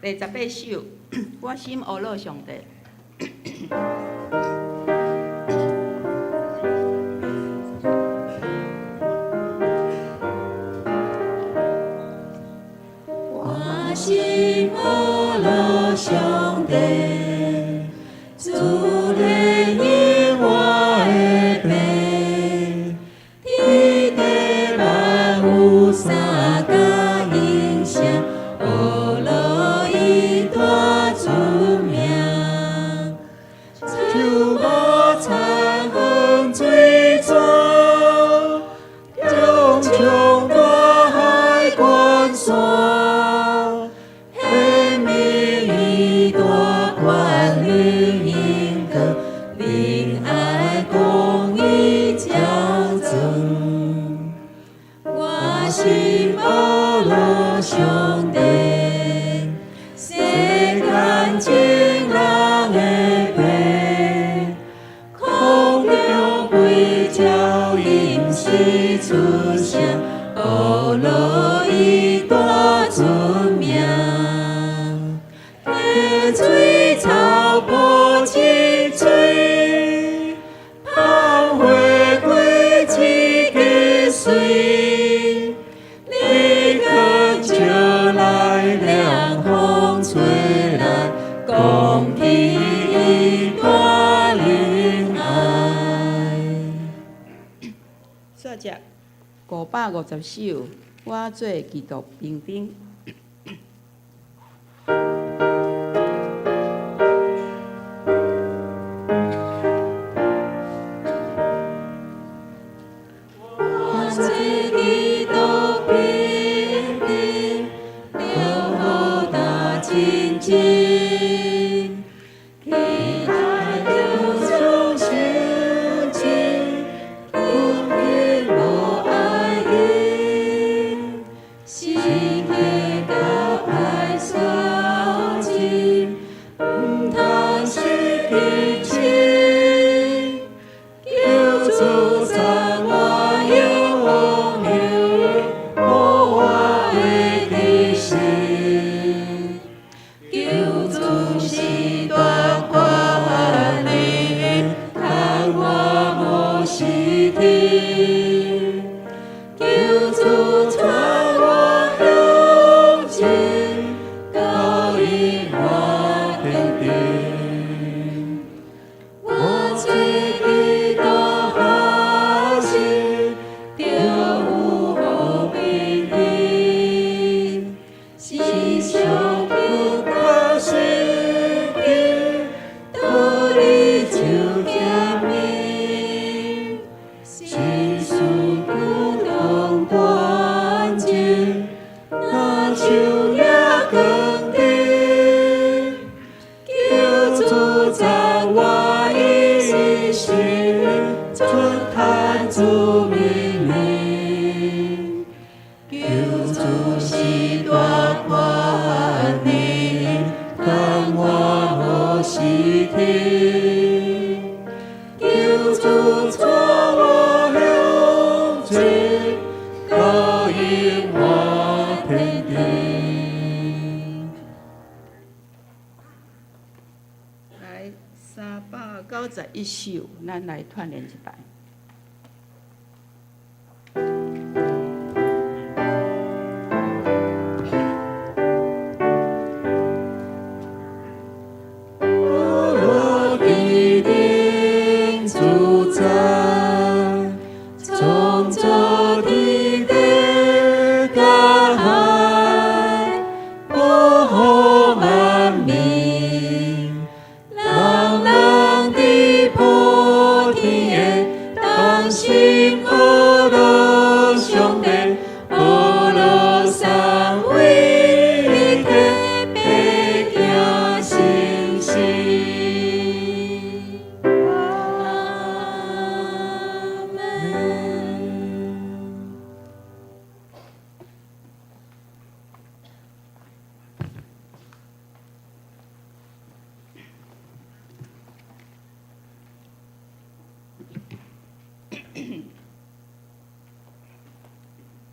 第18首，我心乌落上帝。我心乌落上帝，主怜悯我的病，天地万有三甲影响，乌落伊大主名，就我残风水转，中冲大海关山。心乌落上帝，世间情人的病，空中为鸟吟诗出声，乌落伊大尊名，溪水草坡清水，芳花过枝皆水。讲起伊大仁爱。作者550首，我做基督兵丁。我做基督兵丁，留好大亲情。391首，咱来串联一摆。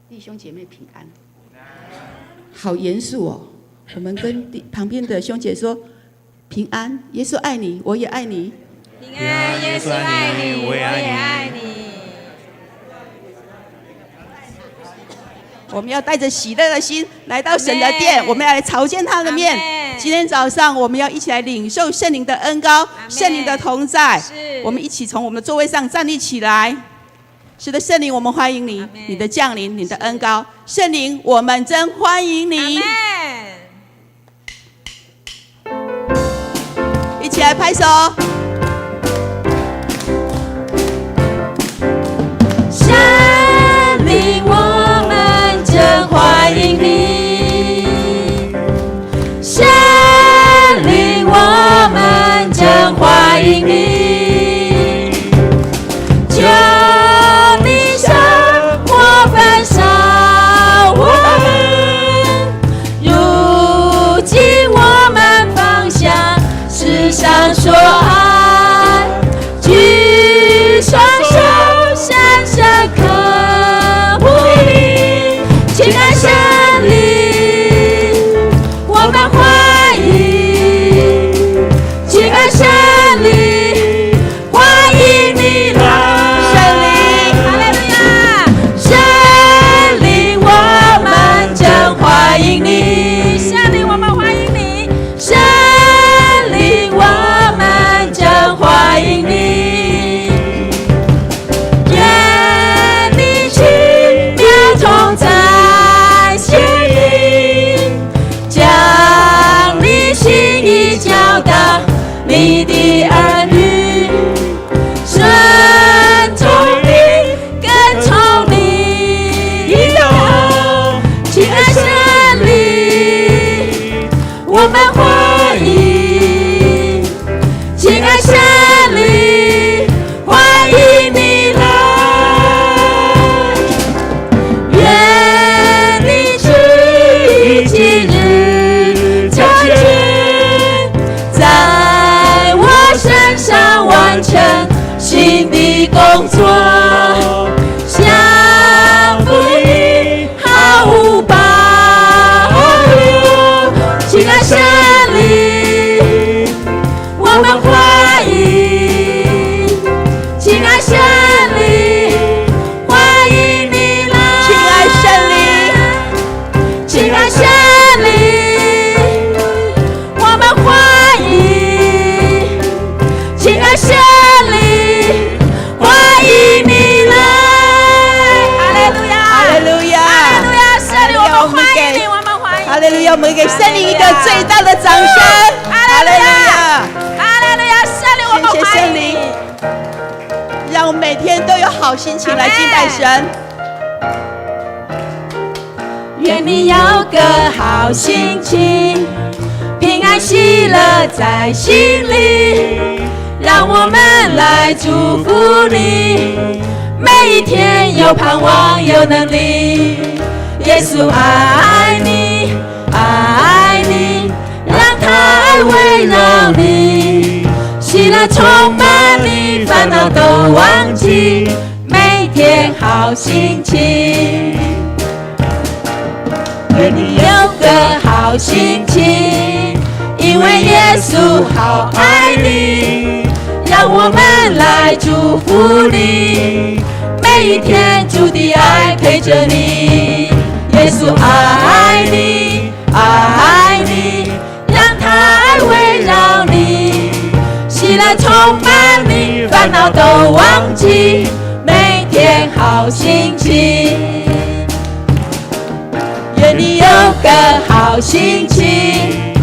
弟兄姐妹平安。好严肃哦，我们跟旁边的兄姐说平安，耶稣爱你，我也爱你。平安，耶稣爱你，我也爱你。我们要带着喜乐的心来到神的殿，我们要来朝见他的面。今天早上我们要一起来领受圣灵的恩膏，圣灵的同在。我们一起从我们的座位上站立起来。是的，圣灵，我们欢迎你，你的降临，你的恩膏。圣灵，我们真欢迎你。一起来拍手。圣灵，我们真欢迎你。圣灵，我们真欢迎你。求你向我焚烧我们，如今我们放下世上所爱，举双手深深渴慕你。亲爱圣灵，我们欢迎。亲爱圣灵，欢迎你来。圣灵，哈利路亚！圣灵，我们真欢迎你。圣灵，我们欢迎你。圣灵，我们真欢迎你。愿你奇妙同在心里，将你心意教导你的儿女，顺从你，跟从你。亲爱圣灵，我们欢迎。亲爱圣灵，欢迎你来。愿你旨意今日成全，在我身上完成新的工作，像福音毫无保留。亲爱圣灵，我们欢迎。亲爱圣灵，欢迎你来。亲爱圣灵，亲爱圣灵，我们欢迎。亲爱圣灵，欢迎你来。哈利路亚，哈利路亚，哈利路亚！圣灵，我们欢迎你，我们欢迎。哈利路亚！我们给圣灵一个最大的掌声。哈利路亚，哈利路亚！圣灵，我们谢谢欢迎你圣灵。让我们每天都有好心情来敬拜神。愿你有个好心情，平安喜乐在心里，让我们来祝福你，每一天有盼望有能力。耶稣爱你，爱你，让他爱围绕你，喜乐充满你，烦恼都忘记，每天好心情。愿你有个好心情，因为耶稣好爱你，让我们来祝福你，每一天主的爱陪着你。耶稣爱你，爱你，让他爱围绕你，喜乐充满你，烦恼都忘记，每天好心情。愿你有个好心情，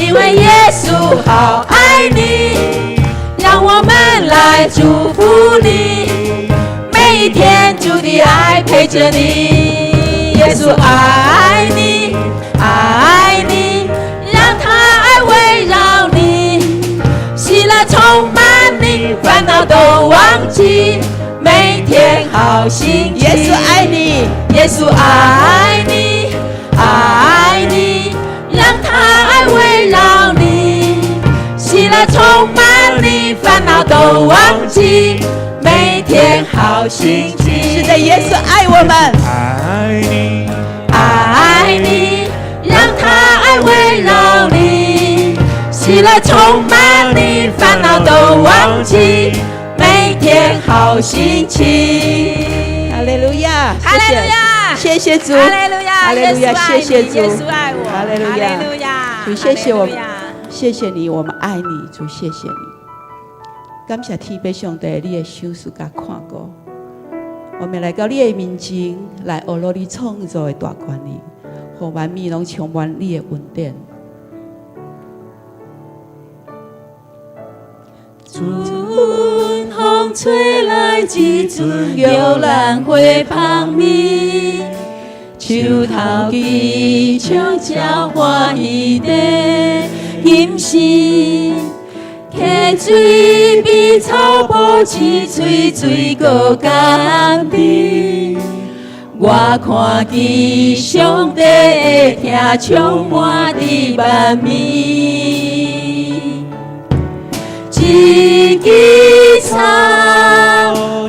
因为耶稣好爱你，让我们来祝福你，每一天主的爱陪着你。耶稣爱你，爱你，让他爱围绕你，喜乐充满你，烦恼都忘记，每天好心情。耶稣爱你，耶稣爱你，爱你，让他爱围绕你，喜乐充满你，烦恼都忘记，每天好心情。是的，耶稣爱我们，爱你，爱你，让他爱围喜乐充满你，烦恼都忘记，每天好心情。哈利路亚，哈利路亚，谢谢主，哈利路亚，哈利路亚，谢谢主，耶稣爱我，哈利路亚，哈利路亚，主谢谢我们哈利路亚，谢谢你，我们爱你，主谢谢你。感谢天父上帝，你的手术甲看顾，我们来到你的面前，来学习你创造的大权力，让万物拢充满你的恩典。春风吹来一阵摇篮花香味，树头枝唱着欢喜的音声。溪水比草坡青，水水果甘甜。我看见上帝的疼充满伫万面。一枝草，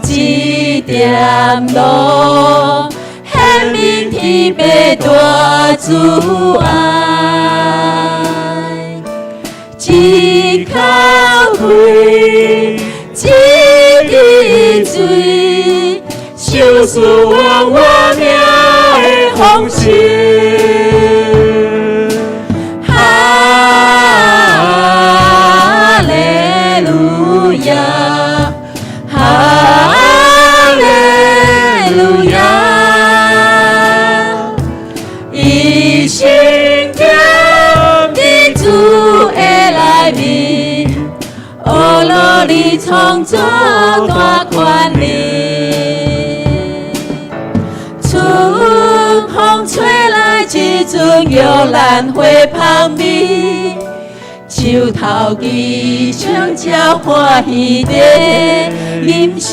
一点露，显明天父大慈爱。一口气，一滴水，收拾我命的风尘。哈利路亚，哈利路亚，一心点的主的来临，哦罗你创造大权力。春风吹来一阵摇篮花香味，树头枝唱着欢喜的音声。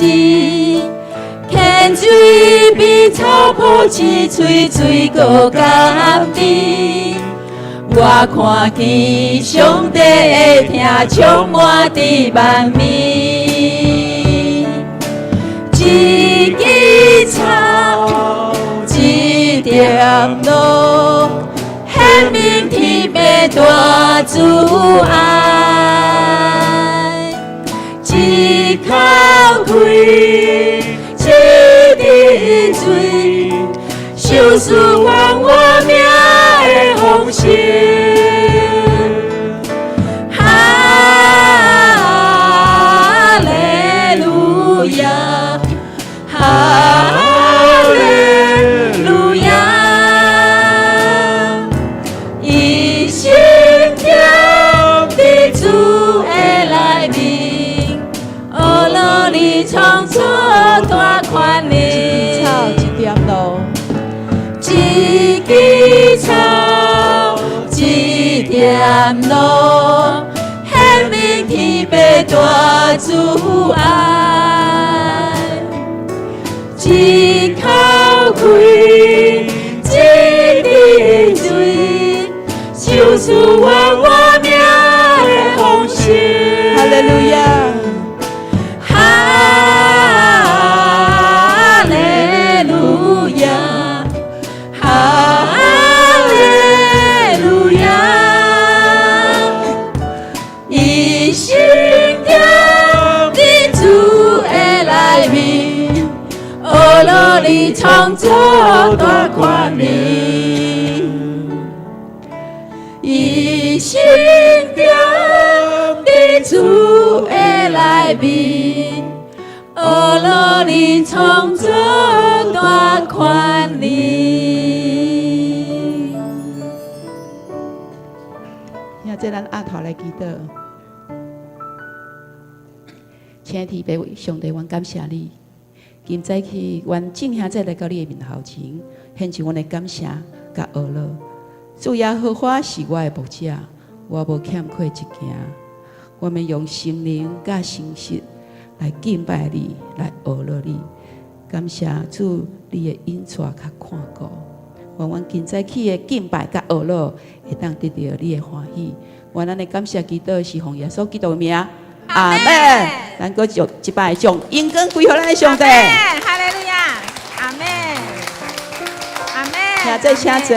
溪水比草坡青，水水果甘甜。我看见上帝的疼充满伫万面。一枝草，一点露，显明天父大慈爱。一口气，一滴水，收拾我命的风尘。哈利路亚，哈利路亚，一心点的主的来临，哦罗你创造大权力。草一点露，一枝草，一点露，显明天父大慈爱。一口气，一滴水，收拾我命的风尘。哈利路亚，哈利路亚，哈利路亚，一心点的主的来临，哦罗你创造大权力。一心点的主的来临，哦罗你创造大权力。现在咱压头来祈祷。亲爱的天父上帝，阮感谢你。今早起，阮正兄仔来到你的面头前，献上阮的感谢甲学乐。主耶和华是我的牧者，我无欠缺一件。我们用心灵甲诚实来敬拜你，来学乐你。感谢主，你的引带甲看顾。愿阮今早起的敬拜甲学乐，会当得到你的欢喜。愿咱的感谢祈祷是奉耶稣基督的名。阿门。咱搁就一摆将荣光归给咱的上帝。哈利路亚，阿门，阿门。现在请坐。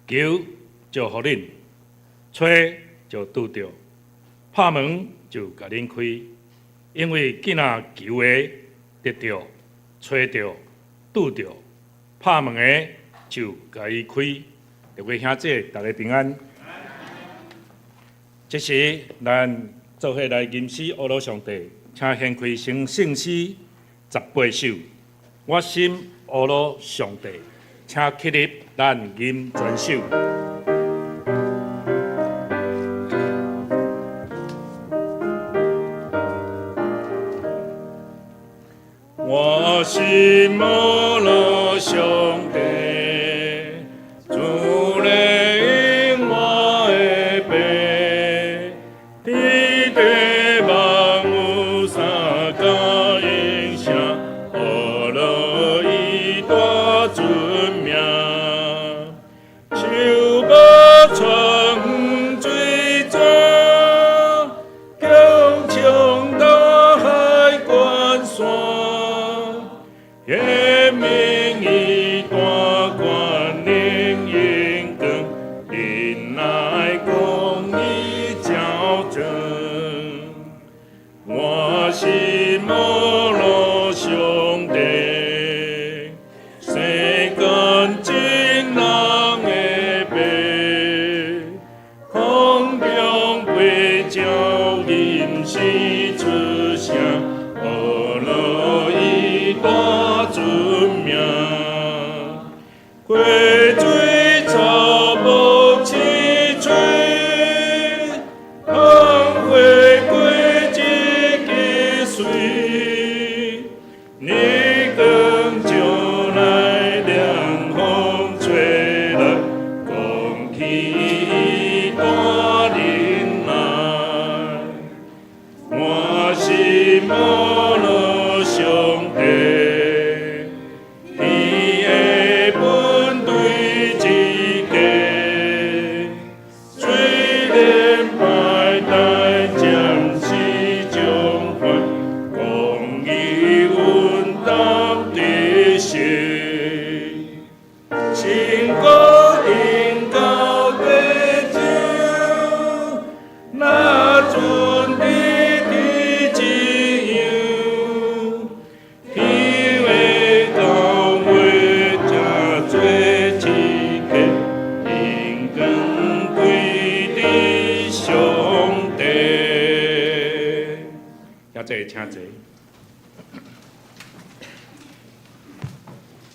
求就互恁，吹就拄着，拍门就甲恁开。因为囡仔求的得着，吹着拄着，拍门的就甲伊开。各位兄姐，大家平安。这时，咱做伙来吟诗阿罗上帝，请献开成圣诗18首。我心阿罗上帝，请起立，咱吟全首。我心阿罗上帝。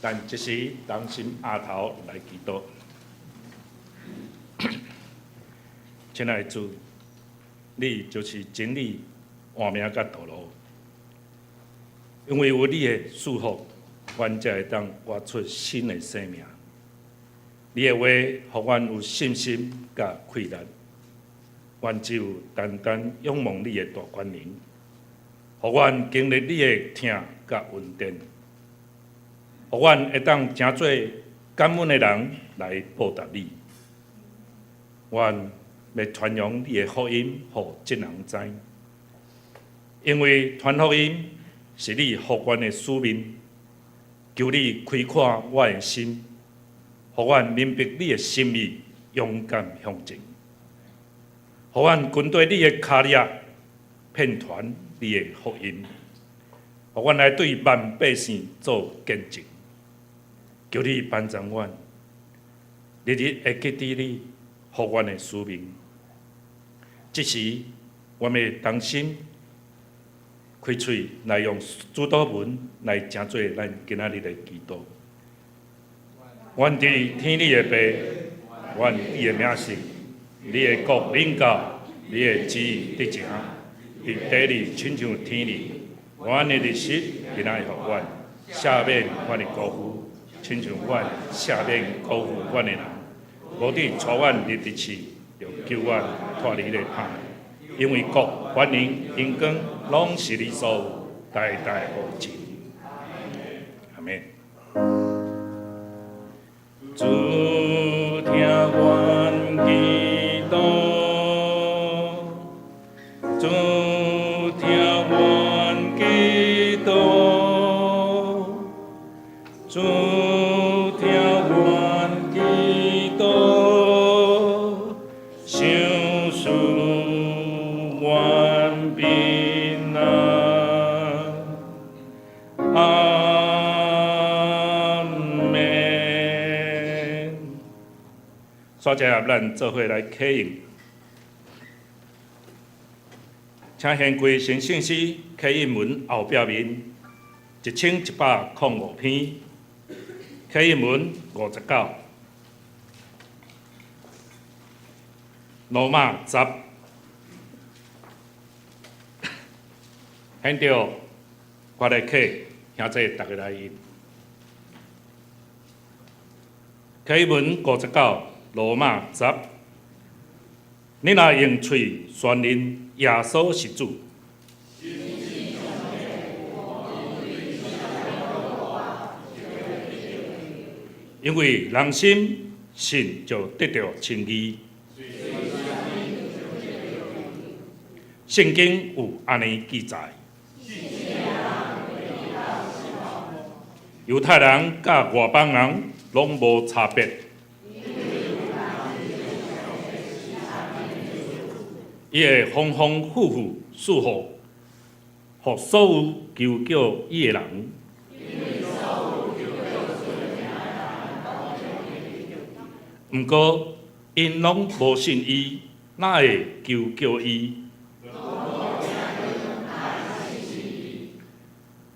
但这时当心阿头来祈祷，亲爱的主，你就是真理、换命甲道路，因为有你的祝福，阮才会当活出新的生命。你的话，互阮有信心甲气力，阮只有单单仰望你的大权能，互阮经历你的疼甲恩典。互阮会当诚做感恩的人来报答你。阮要传扬你的福音，互众人知，因为传福音是你福阮的使命。求你开阔我的心，互阮明白你的心意，勇敢向前。互阮跟对你的脚力，遍传你的福音。互阮来对万百姓做见证。求你帮助阮，日日会记伫你互阮的使命。这时，我们会同心开嘴来用主祷文来成做咱今仔日的祈祷。阮伫天你的爸，阮你的名是，你的国领导，你的旨意得成，伫地里亲像天里。阮的日食今仔互阮，赦免阮的辜负。亲像阮赦免辜负阮的人，无伫带阮入地市，就救阮脱离了歹。因为国、权能、荣光，拢是你所有，代代无尽。阿们。主听阮祈祷，主听阮祈祷，主。听阮祈祷。刷者咱做伙来启用，请献归神圣诗启用文后壁面1105篇，启用文59，罗马10，献着我来客兄弟大家来吟。启文59，罗马10。你若用嘴宣认耶稣是主，因为人心信就得到称义。圣经有安尼记载。犹太人甲外邦人拢无差别。伊会丰丰富富赐福，互所有求叫伊的人。毋过，因拢无信伊，哪会求叫伊？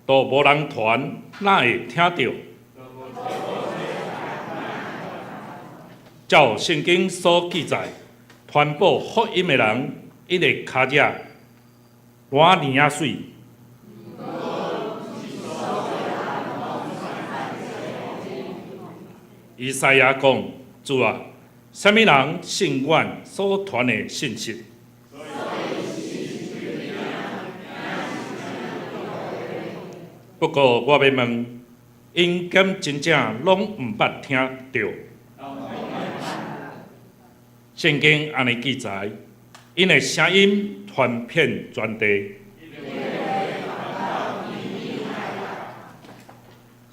都无人传，哪会听到？照圣经所记载，传播福音的人，一个脚趾换年仔水。以赛亚讲：主啊，什么人信阮所传的信息？不过我要问，因敢真正拢毋捌听到？圣经安尼记载，因的声音传遍全地。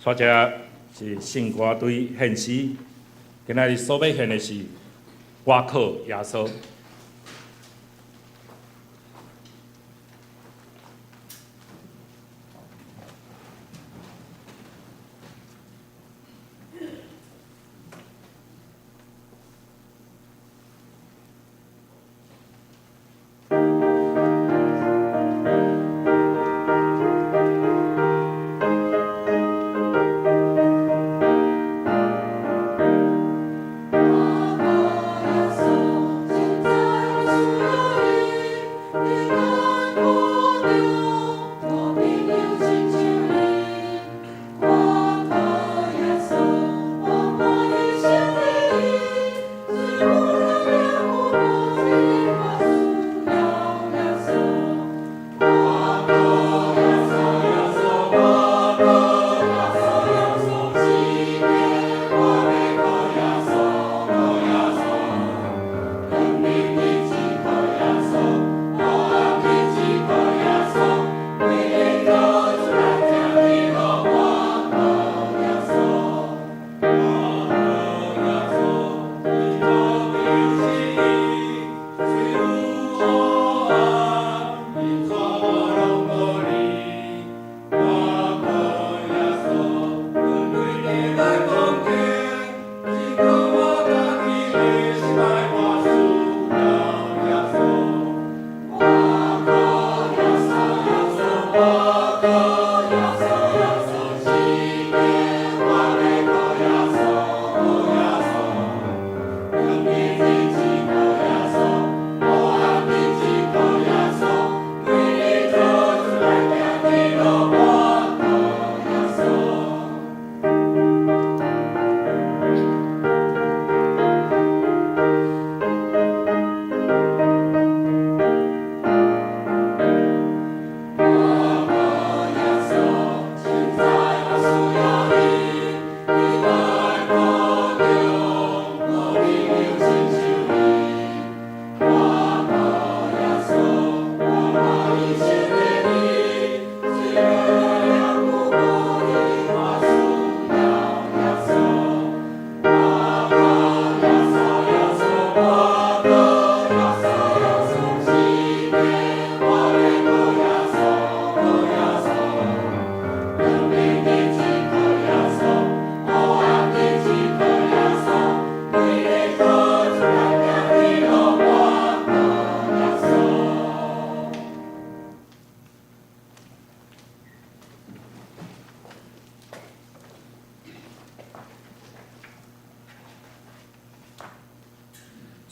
或者是圣歌队献诗，今仔日所要献的是我靠耶稣。我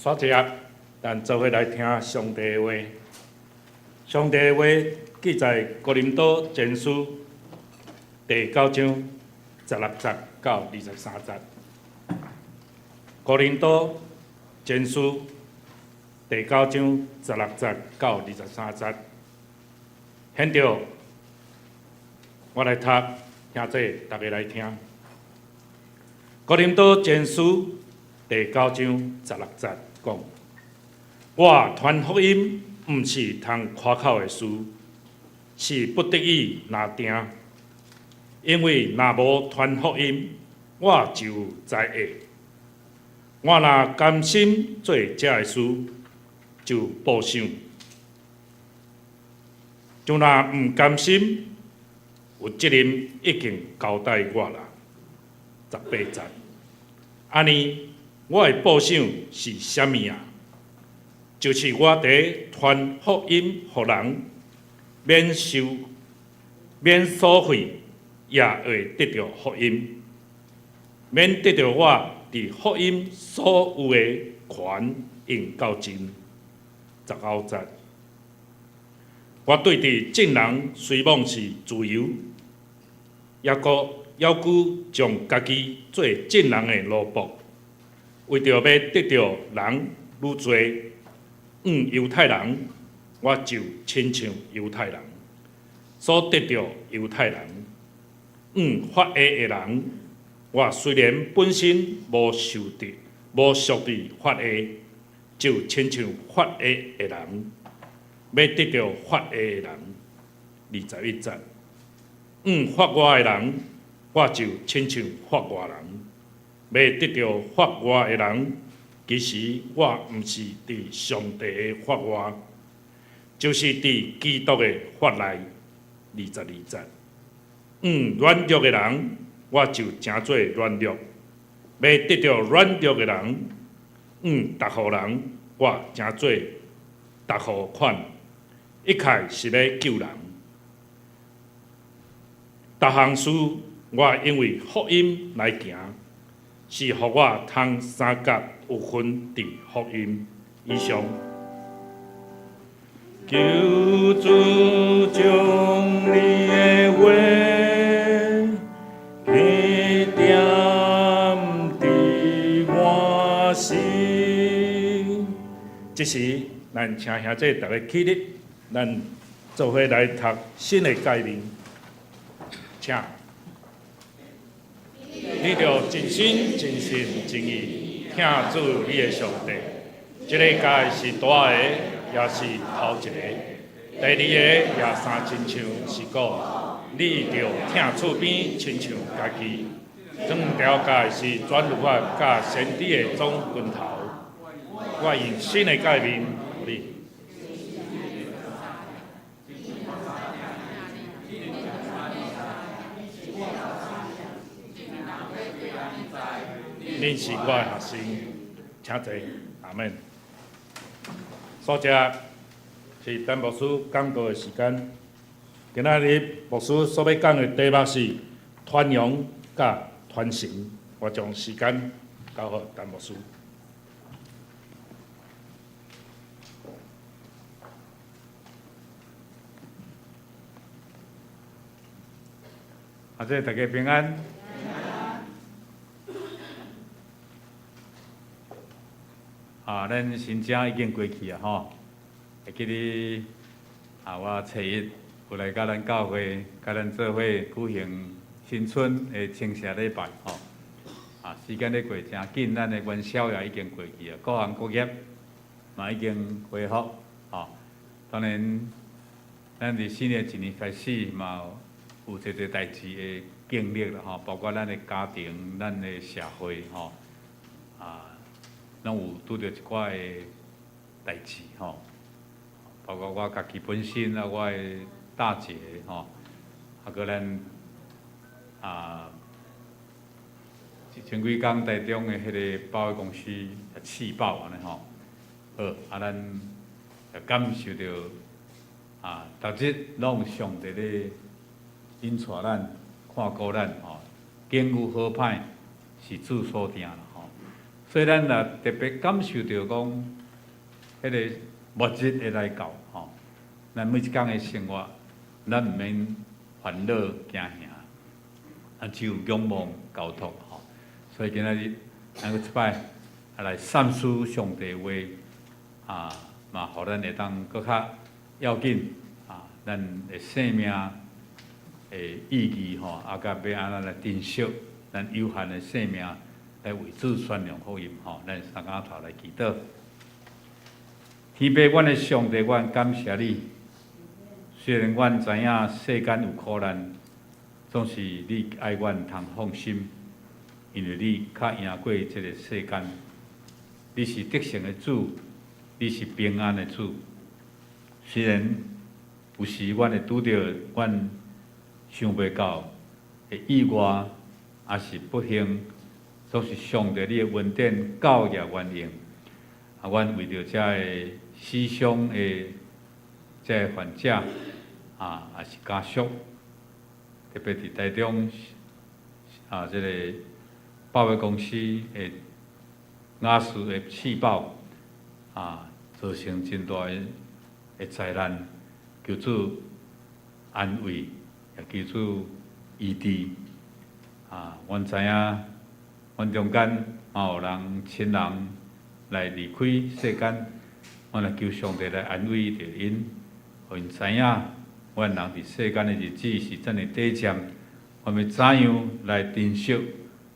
刷一下，咱做伙来听上帝的话。上帝的话记在哥林多前书第9章16节到23节。哥林多前书第9章16节到23节。现着，我来读，兄弟大家来听。哥林多前书第9章16节讲：我传福音，毋是通夸口的事，是不得已拿定。因为若无传福音，我就在下。我若甘心做这个事，就报想；就若毋甘心，有责任已经交代我啦。18节，安尼我的报想是啥物啊？就是我伫传福音予人，免所费，也会得到福音，免得到我伫福音所有的权用到尽。19节，我对伫正人虽望是自由，也搁要求将家己做正人的奴仆，为着要得到人愈多。犹太人，我就亲像犹太人，所得到犹太人；法的人，我虽然本身无属于法的，就亲像法的人，要得到法的人。21节，法外的人，我就亲像法外人，要得到法外的人。其实我毋是伫上帝的法外，就是伫基督的法内。22节，软弱的人，我就诚做软弱，要得到软弱的人。达互人，我诚做达互款，一切是要救人。逐项事，我因为福音来行，是互我通三角。有份伫福音以上，求主将你的话刻点伫我心。这时，咱请兄弟大家起立，咱做伙来读新的诫命，请。你着真心、真心、真意。听主你的上帝，这个界是大个，也是头一个；第二个也三亲像是讲，你着听厝边亲像家己。整条界是全律法甲先知的总拳头。我用新的诫命互你。恁是我的学生，请坐，阿门。所接是陈牧师讲道的时间。今仔日牧师所要讲的题目是传扬甲传承。我将时间交予陈牧师。大家平安。咱新正已经过去啊，吼！会记哩我初一有来甲咱教会，甲咱做伙举行新春的清明礼拜，吼！时间咧过真紧，咱的元宵也已经过去啊，各行各业嘛已经恢复，吼！当然，咱伫新的一年开始嘛有一个代志的经历啦，吼！包括咱的家庭、咱的社会，吼！拢有拄着一寡的代志吼，包括我家己本身啊，我的大姐吼，搁咱前几工台中的迄个保险公司试保安尼吼，好咱也感受到逐日拢上帝咧引带咱、看顾咱吼，境遇好歹是主所定啦吼。所以咱也特别感受到讲，迄个物质会来到吼，咱每一天的生活，咱毋免烦恼惊吓，只有仰望交托吼。所以今仔日咱一摆来三思上帝话嘛，互咱会当搁较要紧咱的生命的意义吼，甲要安怎来珍惜咱有限的生命。来为主宣扬福音吼，咱三家头来祈祷。天父，阮的上帝，阮感谢你。虽然阮知影世间有苦难，总是你爱阮通放心，因为你较赢过这个世间。你是得胜的主，你是平安的主。虽然有时阮会拄着阮想袂到的意外，也是不幸。都是上帝你的恩典教育原因，阮为着这个死伤的这个患者也是家属，特别伫台中这个保险公司的雅士的气爆造成真大的灾难，求主安慰，也求主医治阮知影。阮中间有人亲人来离开世间，阮来求上帝来安慰着因，互因知影，阮人伫世间的日子是真诶短暂，阮要怎样来珍惜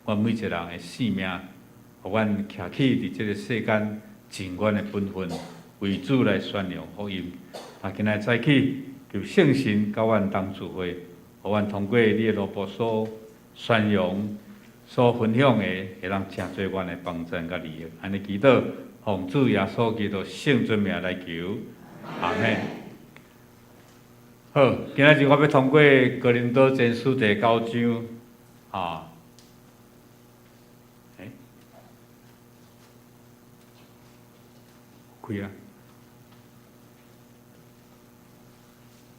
阮每一个人的性命，互阮徛起伫即个世间尽阮的本分，为主来宣扬福音。今仔早起，求圣神甲阮同聚会，互阮通过你的罗卜所宣扬。所分享的，会让真侪阮的帮助甲利益，安尼祈祷，奉主耶稣基督圣尊名来求，阿门。好，今仔日我要通过哥林多前书第9章，开啊，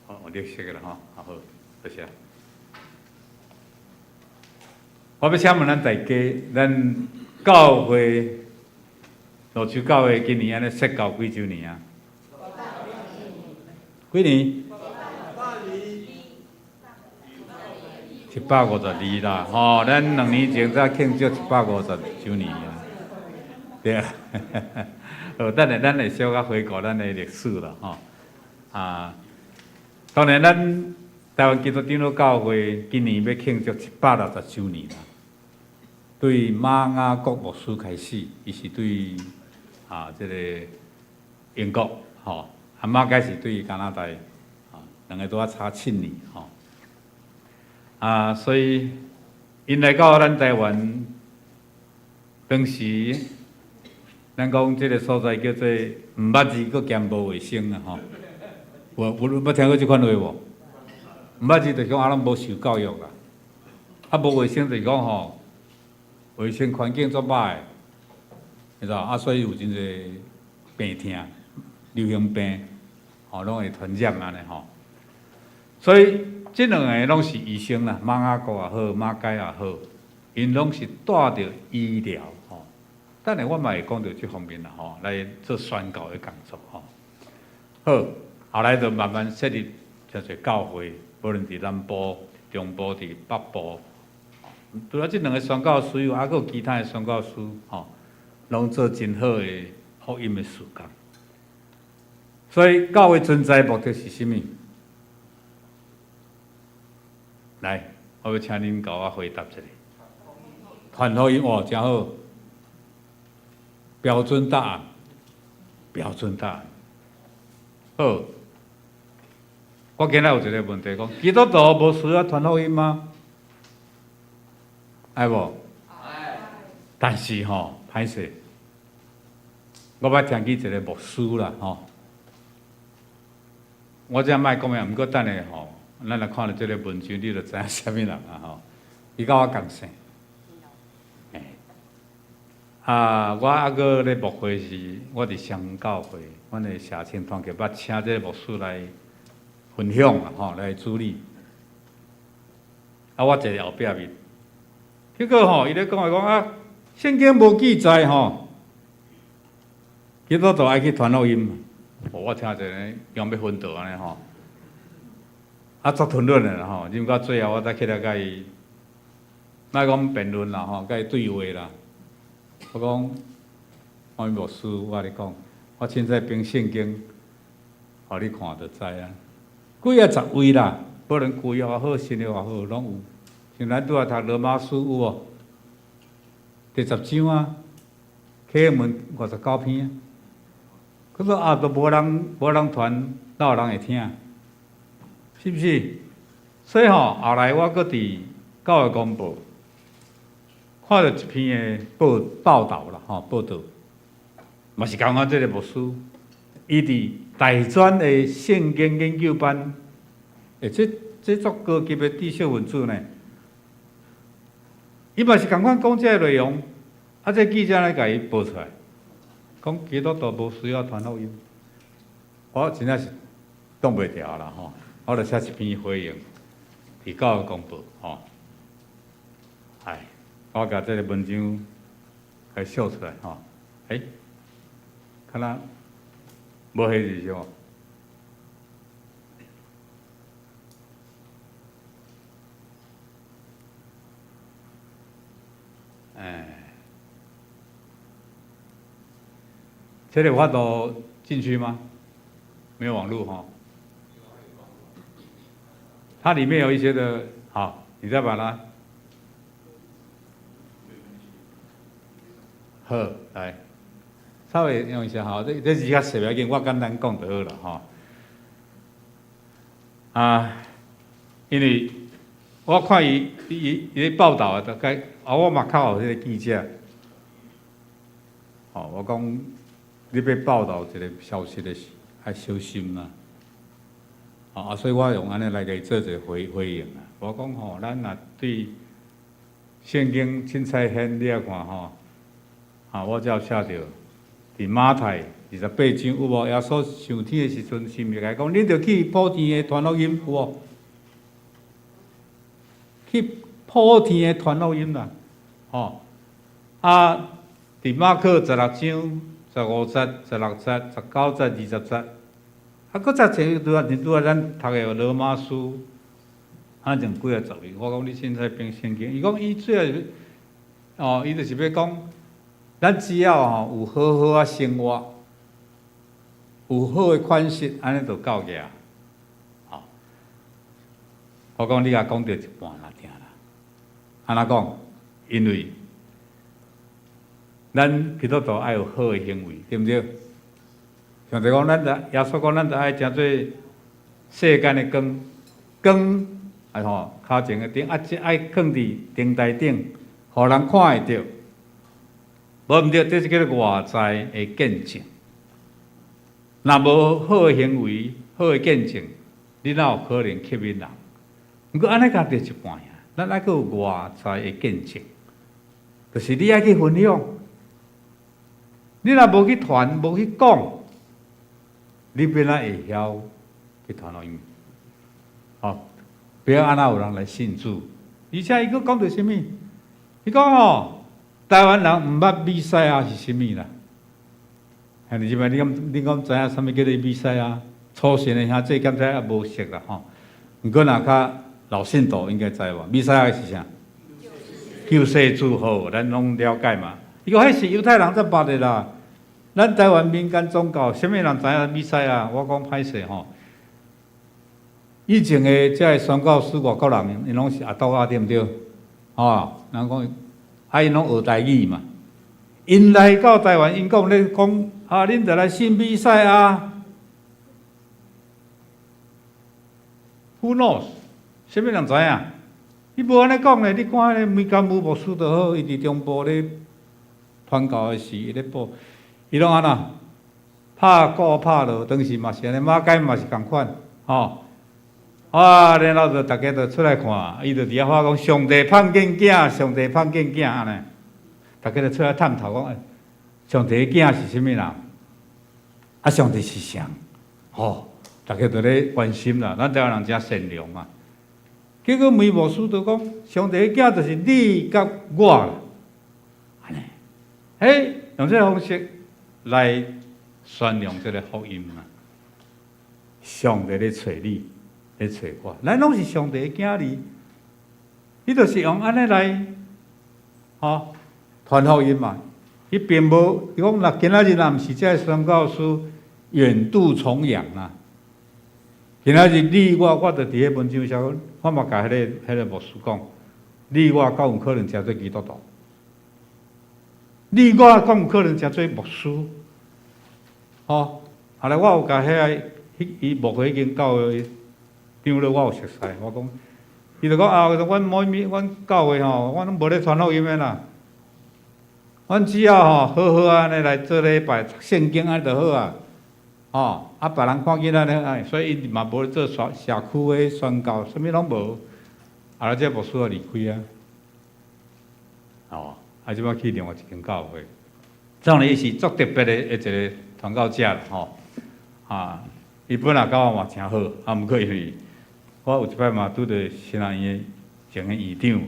好，我绿色个啦吼，好，多谢。我要请问咱大家，咱教会罗州教会今年安尼设教几周年啊？几年？752啦，吼，咱2年前才庆祝750周年啊，对啊，好，等下咱会小可回顾咱的历史啦，吼，当然咱台湾基督长老教会今年要庆祝760周年啦。对马雅各牧师开始，伊是对这个英国吼，马该是对加拿大两个都要差7年吼，所以因来到咱台湾，当时咱讲这个所在叫做毋捌字，佮兼无卫生啊吼。有听过这款话无？毋捌字就讲拢无受教育啦，无卫生就讲吼。卫生环境足歹，你知道所以有真侪病痛、流行病，拢会传染安尼吼。所以这两个拢是医生啦，马雅各也好，马该也好，因拢是带着医疗吼。等下我嘛会讲到这方面啦吼，来做宣教的工作吼。好，后来就慢慢设立叫做教会，无论伫南部、中部、伫北部。除了这两个宣教师，还有其他的宣教师，拢做真好的福音的事工。所以教会存在的目的是什么？来，我要请恁甲我回答一下。传福音真好，标准答案，标准答案。好，我今仔有一个问题，讲基督徒无需要传福音吗？爱无？但是歹势，我捌听起一个牧师啦我这卖讲呀，毋过等下咱来看到这个文章，你就知影啥物人啊伊甲我共姓。我还阁咧牧会时，我伫双教会，阮的社青团契捌请这个牧师来分享来主理。我坐后壁面。结果伊咧讲圣经无记载吼，基督徒爱去传福音。我听一个用要分道安尼吼，足吞论的啦吼，因到最后我再起来甲伊，莫讲辩论啦吼，甲伊对话啦。我讲，我牧师，我咧讲，我凊彩凭圣经，互你看就知啊。几啊10位啦，无论旧约也好，新约也好，拢有。像咱拄啊读罗马书有无？第10章啊，启门59篇啊。可是啊，都无人传，哪有人会听？是不是？所以吼，后来我搁伫教育公报看到一篇的报道啦，报道，嘛是讲我这个牧师，伊伫大专的圣经研究班，这足高级的知识分子呢。伊嘛是共款讲这个内容，这记者来甲伊报出来。讲基督徒无需要传福音，我真正是挡袂牢啦吼！我著写一篇回应，伫教育公报吼。我甲这个文章给秀出来吼。看若无迄字哦。这个有法度进去吗？没有网络哈。它里面有一些的，好，你再把它，好，来，稍微用一下哈，这是较细要紧，我简单讲就好了哈。因为我看伊咧报道大概，我嘛靠迄个记者，我讲。你要报道一个消息的时，爱小心啦。所以我用安尼来给做一个回应啊。我讲吼，咱若对圣经凊彩显你啊看吼，我才有写着，伫马太28章有无？耶稣上天的时阵，是毋是甲伊讲，恁着去普天的传福音有无？去普天的传福音啦，伫马可16章。15节、16节、19节、20节，搁再前拄啊咱读的罗马书，像几啊10位。我讲你凊彩凭圣经，伊讲伊最后，伊就是要讲，咱只要有好好啊生活，有好的款式，安尼就够个啊。我讲你也讲到一半啦，听啦。安怎讲？因为咱基督徒爱有好的行为，对不对？上帝讲，耶稣讲，咱就爱诚做世间的光，光头前的灯，爱放伫灯台顶，互人看会到。无毋对，这是叫做外在的见证。若无好的行为、好的见证，你哪有可能吸引人？毋过安尼甲着一半呀，咱爱阁有外在的见证，就是你爱去分享。你若无去传，无去讲，你变哪会晓去传福音？不要安那有人来信主。而且伊佫讲到什么？伊讲台湾人毋捌米赛亚是什么啦？你即摆你讲知影什么叫做米赛亚？初信的兄弟敢知也无识啦吼。毋过若较老信徒应该知吧？米赛亚是啥？救世主好，咱拢了解嘛。伊讲迄是犹太人才捌的啦。咱台湾民间宗教，什么人知影米赛亚？我讲歹势吼。以前的这个宣教师外国人，因拢是阿斗啊，对毋对？人讲，因拢学台语嘛。因来到台湾，因讲咧讲，恁着来信米赛亚。Who knows？ 什么人知影？伊无安尼讲咧，你看咧，梅甘姆牧师就好，伊伫中部咧传教的时，伊咧报，伊拢安那拍鼓拍落，当时嘛是安尼，马街嘛是共款，然后就大家就出来看，伊就伫遐发讲上帝碰见囝，上帝碰见囝安尼，大家就出来探讨讲，上帝的囝是啥物人？上帝是啥？大家就咧关心啦，咱台湾人真善良啊。结果梅牧师就讲，上帝的囝就是你甲我啦，安尼。用这个方式来宣扬这个福音啊！上帝咧找你，咧找我，咱拢是上帝的囝儿，伊就是用安尼来，传福音嘛。伊并无，伊讲若今仔日若毋是这宣教师远渡重洋啊，今仔日你我就伫咧文章上，我嘛甲迄个牧师讲，你我敢有可能成做基督徒？你我敢有可能成做牧师？后来我有甲伊牧会间教会长老，我有熟悉，我讲，伊就讲啊，阮教会吼，阮拢无咧传福音的啦。阮只要好好安尼来做礼拜、读圣经安尼就好啊，别人看见安尼，所以伊嘛无做社区的宣教，啥物拢无。后来这牧师就离开即摆去另外一间教会。这样伊是足特别的一个传教者啦，伊本来甲我嘛诚好，毋过因为我有一摆嘛拄着新南院前个院长，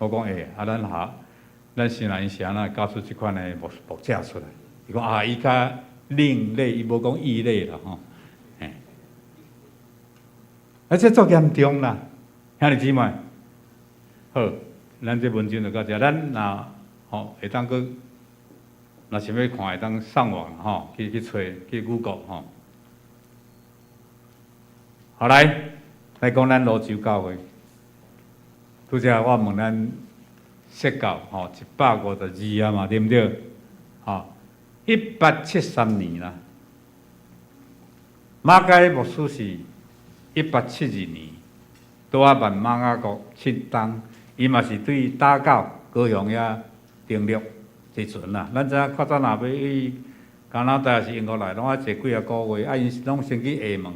我讲咱新南院是安怎教出即款的牧者出来？伊讲伊较另类，伊无讲异类啦这足严重啦，兄弟姊妹，好，咱这文章就到这，咱若会当去，若想要看会当上网去找去Google好来讲咱罗州教会，拄则我问咱说教152嘛，对毋对？1873年啦，马偕牧师是1872年，拄万马雅国庆东，伊嘛是对打狗、高雄遐登陆即阵啦。咱知影较早若要去加拿大是英国来，拢爱坐几啊个月，因拢先去厦门，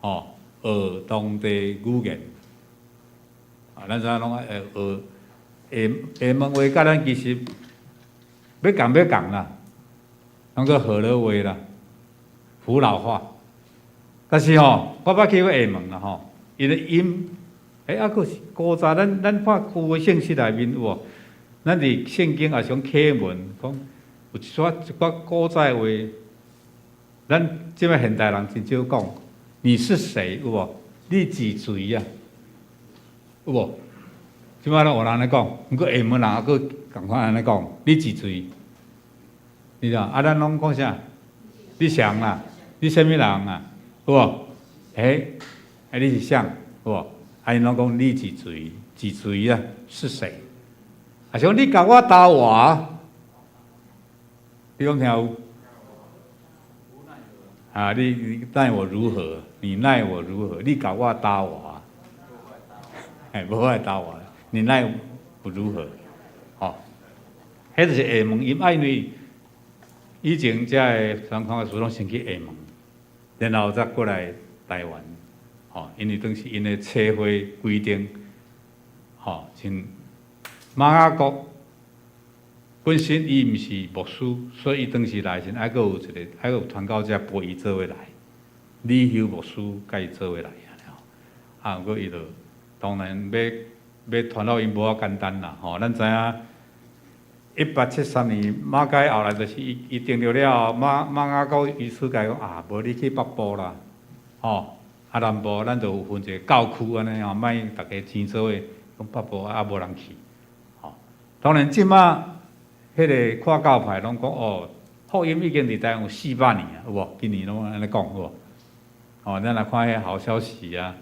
学当地语言。咱知影拢爱学厦门话，甲咱其实要共啦，拢个河洛话啦，福佬话。但是我捌去过厦门啦伊个音，佫是古早咱看旧的圣经内面有无？咱伫圣经也是讲启文，讲有一寡古早话，咱即摆现代人真少讲。你是谁？有无？你几岁啊？有无？即摆拢有人安尼讲，毋过厦门人佫共款安尼讲，你几岁？你知道？咱拢讲啥？你谁啦？你啥物人啊？有无？你是谁？有无？因拢讲你几岁？几岁啊？是谁？像你甲我答话，你讲听有？你奈我如何？你奈我如何？你甲我答话，无爱答话，你奈我如何？迄就是厦门音，因为以前遮个传统的书拢先去厦门，然后再过来台湾，因为当时因的册会规定，像马雅国本身伊毋是牧师，所以伊当时来时还佫有传教者陪伊做伙来，李休牧师甲伊做伙来毋过伊就当然要传福音无遐简单啦，咱知影1873年马偕后来就是伊定着了，马雅国医师甲伊讲无你去北部啦，南部咱就有分一个教区安尼莫大家钱做伙，讲北部无人去，当然即马。迄个看教派拢讲福音已经伫台湾有400年啊，有无？今年拢安尼讲有无？咱来看迄好消息啊，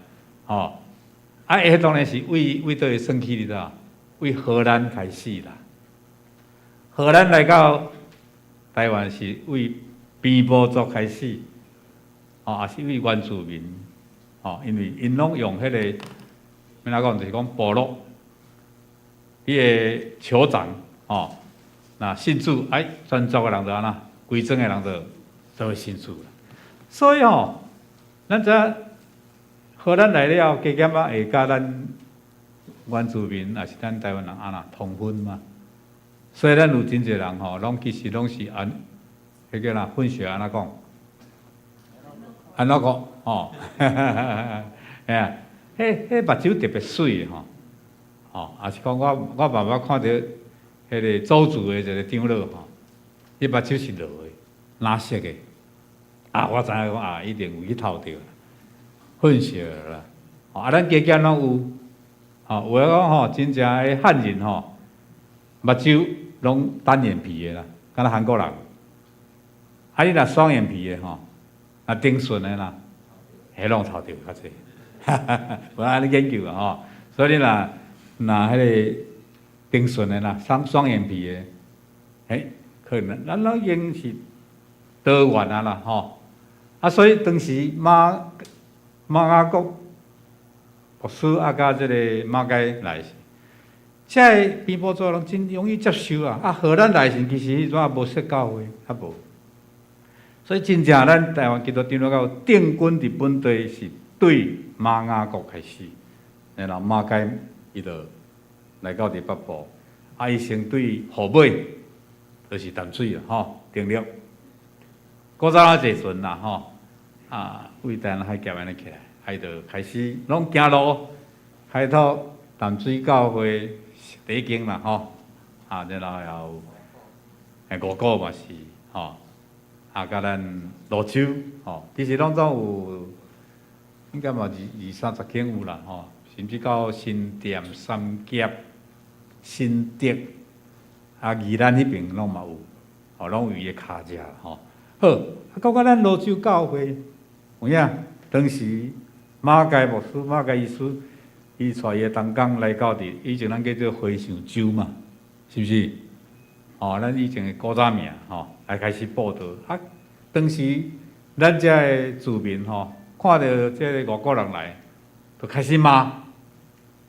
迄当然是为倒会算起哩啦，为荷兰开始啦。荷兰来到台湾是为边部族开始，也是为原住民，因为因拢用迄个，要哪讲就是讲部落，迄个酋长，那信主，专族的人就安那，归宗的人就会信主了。所以咱知荷兰来了，加减会甲咱原住民也是咱台湾人安那通婚嘛。所以咱有真侪人拢其实拢是迄个混血安那讲，安那讲迄目睭特别水也是讲我爸爸看到。迄个组织的一个长老吼，伊目睭是落的，蓝色的。我知影讲一定有去偷着，混血儿啦。咱家家拢有，有诶讲吼，真正诶汉人吼，目睭拢单眼皮的啦，敢若韩国人。你若双眼皮的吼，丁顺的啦，迄拢偷着较济。有安尼研究吼，所以若迄个丁顺的啦，双眼皮的，可能咱已经是多元啦吼。所以当时马雅各牧师甲即个马街来信，即个边波族人真容易接受荷兰来信其实迄阵也无设教会，无。所以真正咱台湾基督长老教定军伫本地是对马雅各开始，然后马街伊就来到伫北部，伊先对后尾就是淡水定立。古早仔坐船啦为台湾海峡安尼起来，伊就开始拢行路，开拓淡水教会第一间啦然后有五股嘛是甲咱泸州其实拢总有应该嘛20-30间有啦甚至到新店、三甲、新德宜兰迄边拢嘛有拢有伊个脚架好，到咱泸州教会。有影，当时马街牧师、马街医师，伊带伊个同工来到伫，以前咱叫做花上洲嘛，是不是？咱以前个古早名来开始报道。当时咱遮个住民看到这个外国人来，就开始骂，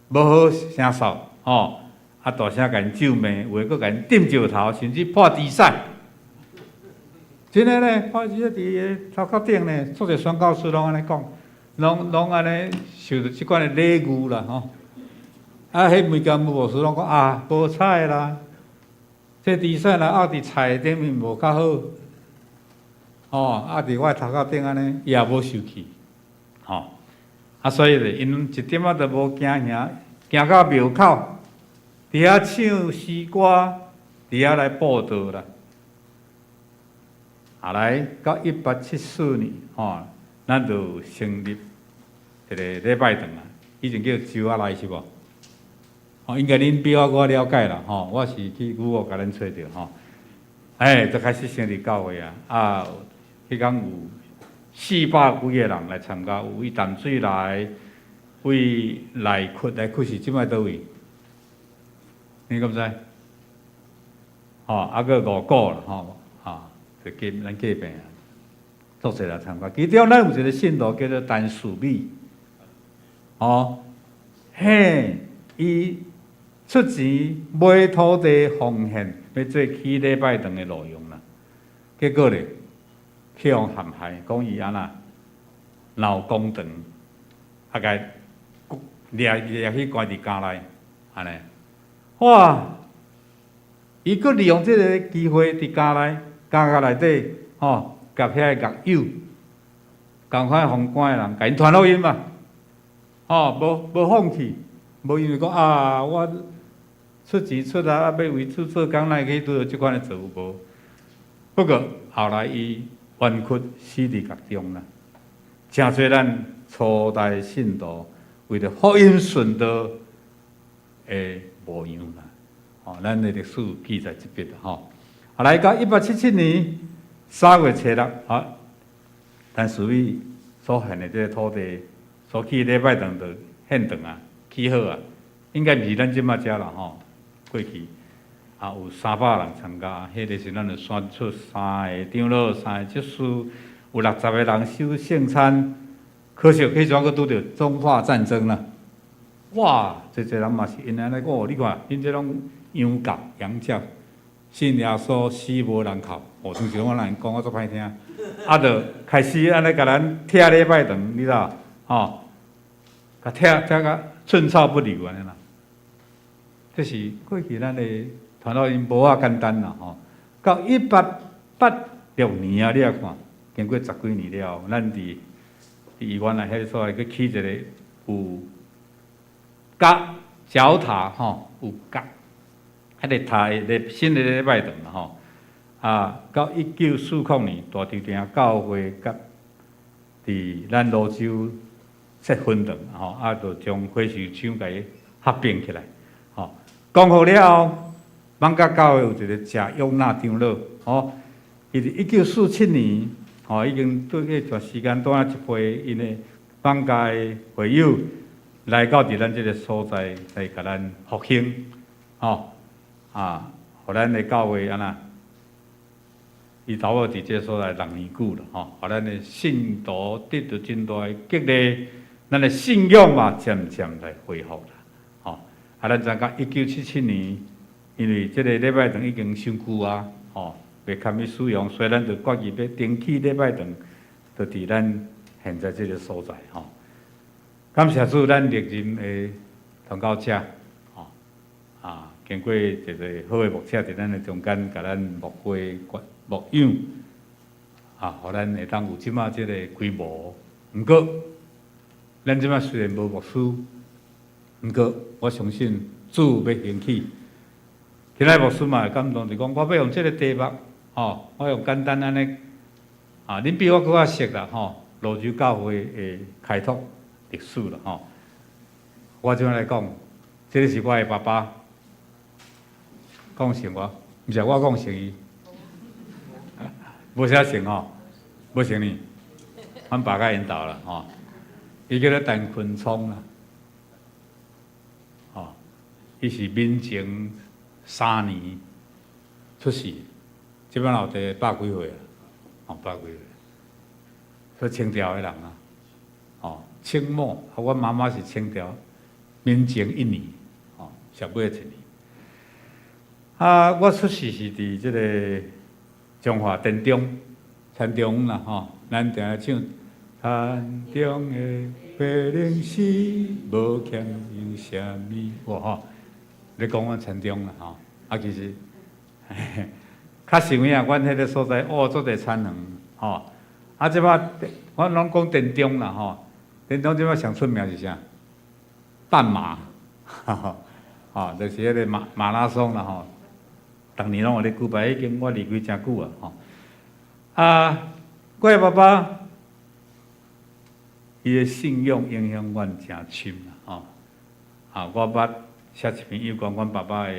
无好声扫大声甲因咒骂，有诶，佫甲因点石头，甚至破地屎。真诶呢，我伫个头壳顶呢，做者宣教师拢安尼讲，拢安尼受着即款诶礼遇啦迄每间牧师拢讲无彩啦，这地屎若压伫菜顶面无较好，压伫我头壳顶安尼，伊也无受气，所以咧，因一点仔都无惊吓，行到庙口，伫遐唱诗歌，伫遐来报道啦。来到1874年，咱就成立一个礼拜堂以前叫周阿来是无？应该恁比我了解啦，我是去古屋甲恁找着就开始成立教会迄天有400几个人来参加，有为淡水来，为内窟是即摆倒位？你敢知？佫5股啦，就咱隔壁做侪来参加，其中咱有一个信徒叫做陈树美，伊出钱买土地奉献，要做起礼拜堂的路用啦。结果咧，去互陷害，讲伊安那闹公堂，甲掠去关伫家内，安尼，哇！伊佫利用即个机会伫家内底，甲遐个乐友，共款封关的人，甲因传录音嘛，无放弃，无因为讲我出钱出要为主做工，哪会去拄到即款的错误无？不过后来伊冤屈死伫狱中啦，真侪咱初代信徒为了福音顺道的模样啦，咱的历史记载即笔啦，来到1877年3月7日，陈树美所献的这个土地，所起礼拜堂就献堂起好应该毋是咱即马遮啦过去有300人参加，迄个时咱就选出3个长老、3个执事，有60个人守圣餐。可惜迄阵佫拄着中法战争啦，哇！侪人嘛是因安尼讲，你看因这种羊角羊角。信耶稣死无人哭，当时我人讲我足歹听，就开始安尼甲咱拆礼拜堂，你知道？甲拆甲寸草不留安尼啦。这是过去咱的传道因无简单啦到1886年你看，经过10几年了，咱伫原来迄所在去起一个有角塔有角。个新的礼拜堂啦吼，到1940年大场町教会甲伫咱泸州设分堂吼，就将火球厂甲伊合并起来，吼，讲好了后，艋舺教会有一个谢永纳长老，吼，伊伫1947年，吼，已经对迄段时間带一批因的艋舺的会友来到伫咱即个所在，来甲咱复兴，吼，互咱的教会安那，伊头我伫即个所在6年久了，吼，互咱的信徒得到真大的激励，咱的信仰嘛渐渐来恢复啦，吼，咱知影1977年，因为即个礼拜堂已经伤旧啊，吼，袂堪去使用，所以咱就决议要登记礼拜堂，就伫咱现在即个所在，吼。感谢主，咱历任的传教者，吼，经过一个好的牧者伫咱的中间，甲咱牧会牧养，互咱会当有即马即个规模。毋过，咱即马虽然无牧师，毋过我相信主要兴起。今仔牧师嘛会感动，就讲我要用即个题目，吼，我用简单安尼，恁比我搁较熟啦，吼，泸州教会的开拓历史啦，吼。我即摆来讲，这个是我的爸爸讲成我，毋是我讲成伊，无啥成吼，无成呢，阮爸甲引导啦，吼，伊叫做陈坤聪啦，吼，伊是民情3年出世，即摆老弟100几岁啊，吼100几岁，说清朝的人啊，吼清末，阮妈妈是清朝。民情1年，吼，11年。我出世是伫即个中华田中田中啦，吼，咱定来唱田中的白灵丝，无欠有啥物，吼，咧讲阮田中啦，吼，其实，较想影，阮迄个所在，做者产能，吼，即摆阮拢讲田中啦，吼，田中即摆上出名是啥？半马，就是迄个马拉松啦吼，逐年拢有咧举办，已经我离开真久啊吼。我的爸爸，伊的信仰影响阮真深啦吼。我捌写一篇有关阮爸爸的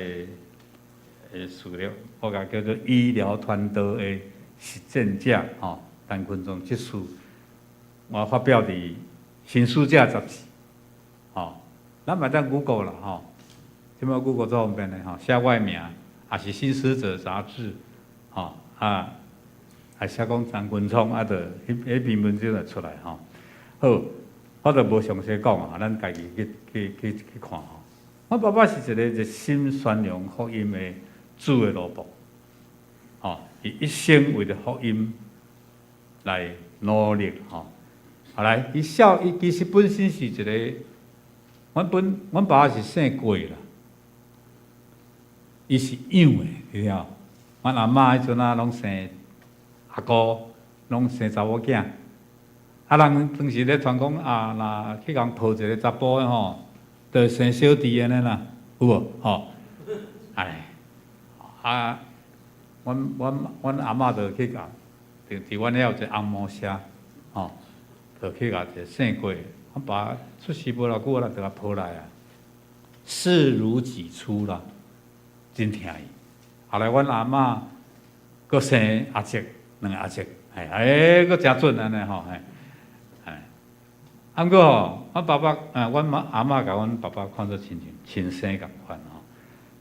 史料，我甲叫做医疗传道的实践者吼，陈坤聪这书，我发表伫《新书架》杂志，吼。咱嘛当 Google 啦吼，即摆 Google 做方便的吼，写我的名，也是《新使者》杂志，吼还写讲陈坤聪，就迄篇文章就出来吼。好，我就无详细讲啊，咱家己去看吼。我爸爸是一个热心宣扬福音的主的奴仆，吼，伊一生为着福音来努力吼。后来伊其实本身是一个。阮爸是姓郭啦，伊是养的，你晓？阮阿嬷迄阵拢生阿姑，拢生查某囝。人当时咧传讲若去共抱一个查甫的吼，着生小弟安尼啦，有无？吼，阮阿嬷着去共，伫阮遐有一个红毛社，吼，着去共一个姓郭。阮爸出世无偌久啦，就甲抱来啊，视如己出啦，真疼伊。后来阮阿嬷佫生阿叔，2个阿叔，佫真准安尼吼，毋过吼，阮爸爸，阮阿嬷甲阮爸爸看作亲生共款吼。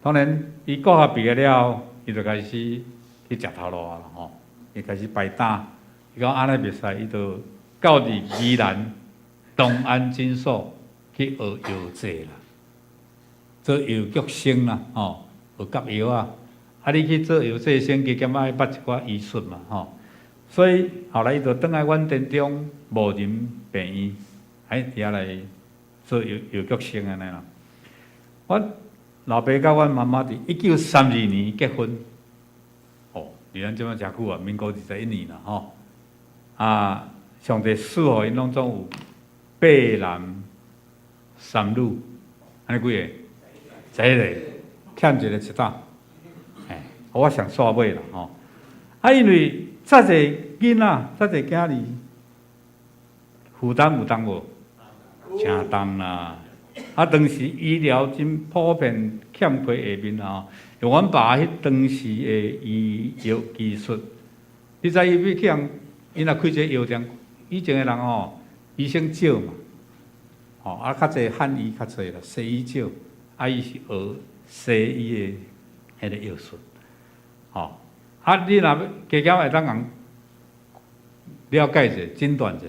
当然，伊高校毕业了，伊就开始去食头路啊吼，伊开始摆摊，伊讲安尼袂使，伊就到伫宜兰。东安诊所去学药剂啦，做药局生啦，吼，学夹药啊。你去做药剂生，加减爱捌一寡医术嘛，吼。所以后来伊就转来阮田中无人病院，伫遐来做药局生安尼啦。阮老爸甲阮妈妈伫1932年结婚，离咱即摆诚久啊，民国21年啦，吼。上帝赐予因拢总有。8男3女，安尼几个？11个，欠一个1搭，我上煞尾啦吼。因为遮侪囡仔，遮侪囝儿，负担有重无？真重啦。当时医疗真普遍欠缺下面啦。阮爸迄当时的医药技术，你知伊要去人，伊若开一个药店，以前的人吼，医生少嘛，较侪汉医较侪啦，西医少，伊是学西医的迄个药术，你若加减会当人了解者、诊断者，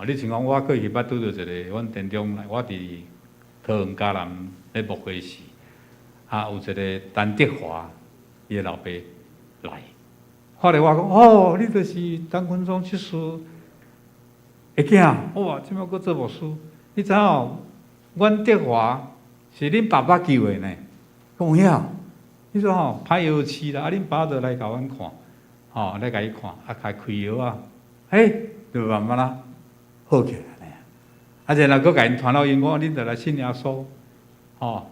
你像讲我过去捌拄着一个，阮田中，我伫桃园嘉南咧木花市，有一个陈德华，伊的老爸来，看着我讲，你就是陈坤忠律师的囝，哇，即摆佫做牧师，你知影阮德华是恁爸爸救的呢，讲有影，你说歹药饲啦，恁爸就来甲阮看，来甲伊看，开药啊，就慢慢啦。好起来，然后佫甲因传到因讲，恁着来信耶稣，所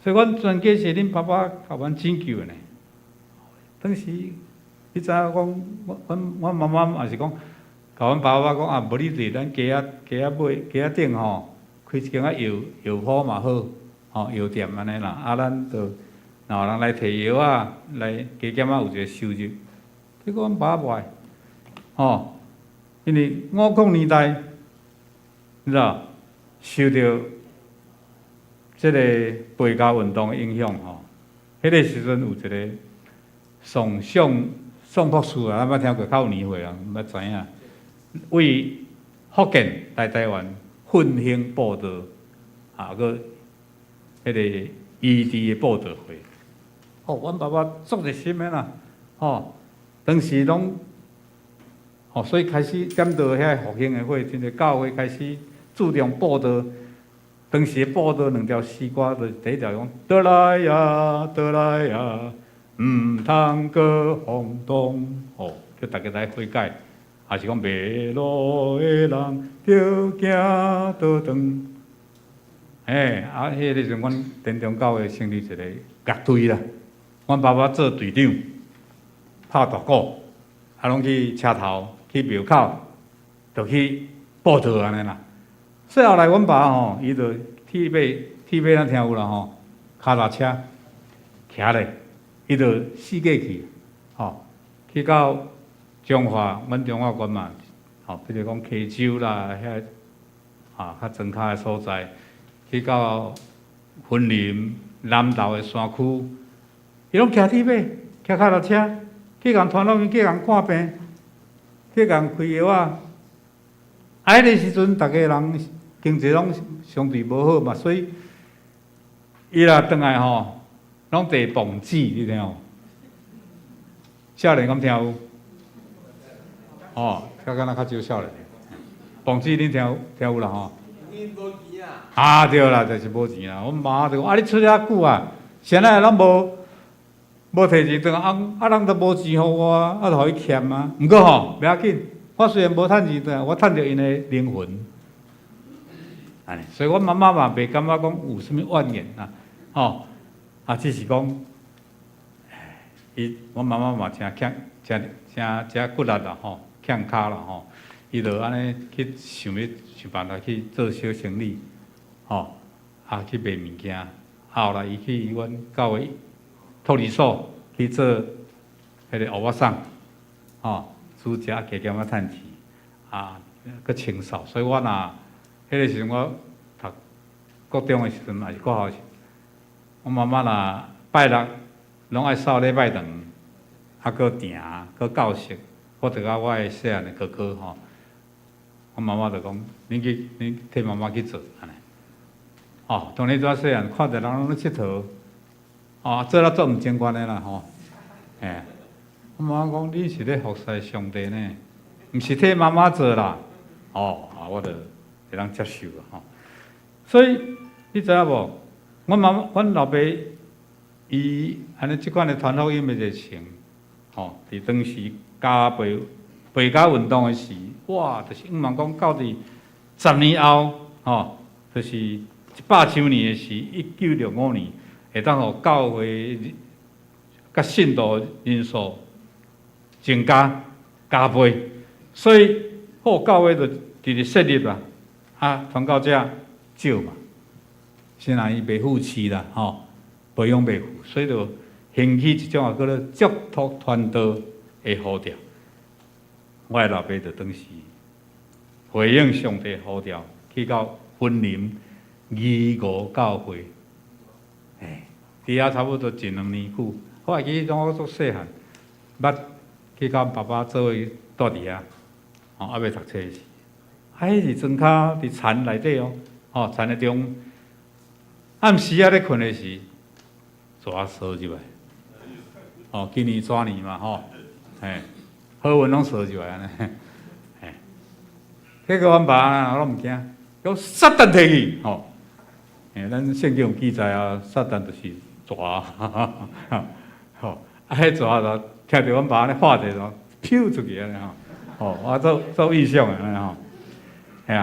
以阮全家是恁爸爸甲阮拯救的呢。当时你知影讲，阮妈妈也是讲，甲阮爸爸讲无你伫咱家尾顶开一间药铺嘛好，药店安尼啦，咱就若有人来摕药来加减有一个收入。结果阮爸无爱，因为50年代，你知道，受到这个背家运动的影响迄个时阵有一个宋博士咱捌听过，较有年岁啊，捌知影，为福建来台湾奋兴布道，个迄个异地的布道会，阮爸爸足热心的啦，当时拢。所以开始点到遐复兴的会，真个教会开始注重布道。当时布道2条诗歌，就是第一条讲：得来呀，得来呀，唔通过风动。叫大家来悔改，也是讲迷路的人，着行倒转。迄个时阵，阮田中教会成立一个乐队啦。阮爸爸做队长，拍大鼓，拢去车头。去庙口，就去布道安尼啦。所以后来阮爸伊就铁马咱听有啦脚踏车徛咧，伊就四界去，去到中华，阮中华县嘛，比如讲溪州啦，遐较庄脚的所在，去到云林、南投的山区，伊拢骑铁马、骑脚踏车，去共传福音，去共看病。去共开药迄个时阵，逐个人经济拢相对无好嘛，所以伊若转来拢坐蹦子，你听有？少年敢听有？较敢若较少少年。蹦子恁听有啦因无钱啊！对啦，就是无钱啦。阮妈就讲你出遐久啊，现在拢无摕钱转人都无钱互我，就互伊欠啊。毋过袂要紧，我虽然无趁钱转，我趁着因的灵魂。安尼，所以阮妈妈嘛袂感觉讲有啥物怨言只是讲，阮妈妈嘛真骨力啦欠骹啦伊就安尼去想办法去做小生意，去卖物件。后来伊去阮教会。托儿所去做迄个蚵仔送，煮食加减仔趁钱，佮清扫。所以我若迄个时阵我读高中的时阵，也是国校时，我妈妈若拜六拢爱扫礼拜堂，佮订，佮教室，我着甲我的细汉的哥哥我妈妈就讲，恁替妈妈去做安尼。当年遮细汉看着人拢咧佚佗。做了做毋正关的啦我妈讲你是咧服侍上帝呢，毋是替妈妈做啦。我就会当接受啦所以你知影无？阮老爸伊安尼即款的传福音的热情，伫当时背家运动的时，哇，就是毋茫讲到伫10年后，就是100周年的时，1965年。会当互教会甲信徒人数增加倍，所以好教会就直直设立啦，传教者少嘛，先人伊袂负气啦，培养袂负，所以就兴起一种叫做祝福传道的呼召。我的老爸就当时回应上帝呼召，去到婚林义五教会，伫遐差不多1、2年久。我还记得我足细汉，捌去甲爸爸做伙住伫遐，还未读册时，迄是庄脚伫田内底田的中，暗时咧困的时，蛇扫入来，今年蛇年嘛好运拢扫入来安尼，结果阮爸我拢毋惊，叫撒旦摕去，咱圣经有记载啊，撒旦就是蛇，迄蛇就听着阮爸安尼话者就飘出去安尼我做意象安尼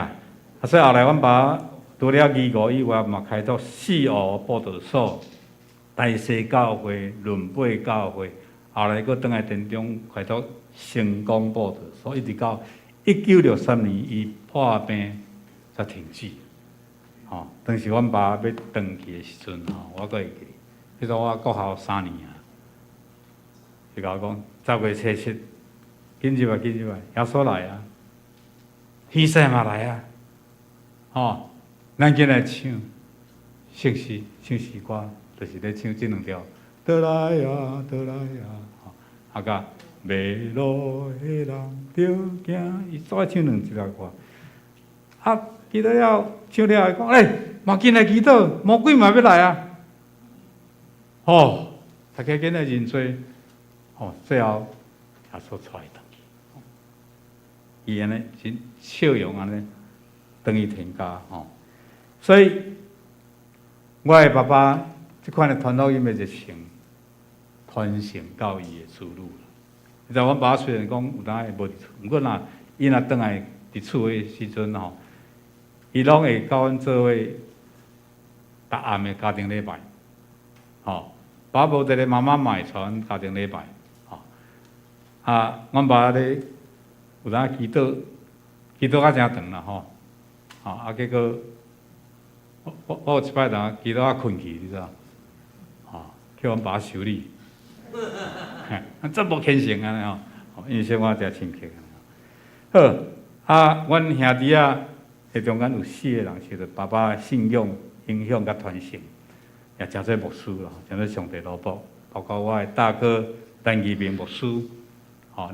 所以后来阮爸除了义五以外，嘛开拓四湖布道所、大西教会、伦贝教会，后来佫倒来田中开拓成功布道所，一直到1963年伊破病才停止。当时阮爸要回去的时阵我佫会记，迄阵我国校3年伊甲我讲10月初7，紧入来，耶稣来啊，天使嘛来啊，咱今来唱圣诗歌，就是咧唱这2条，倒来呀，甲迷路的人着惊，伊总爱唱2条歌。祈祷了，唱了伊讲，嘛紧来祈祷，魔鬼嘛要来啊！大家紧来认罪，最后耶稣带伊倒去，伊安尼真笑容安尼，等于天家所以我的爸爸这款的传福音的热情，传承到伊的子女。你知阮爸虽然讲有当会无伫厝，不过伊若倒来伫厝的时阵伊拢会甲阮做伙逐暗的家庭礼拜，爸无伫咧，妈妈嘛会带阮家庭礼拜，阮爸咧有当祈祷较真长啦结果我有一摆祈祷困去，你知道？叫阮爸修理，真无虔诚安尼因为生活诚深刻。好，阮兄弟迄中间有4个人受到爸爸的信仰影响甲传承，也诚做牧师啦，诚做上帝老婆，包括我的大哥陈义明牧师，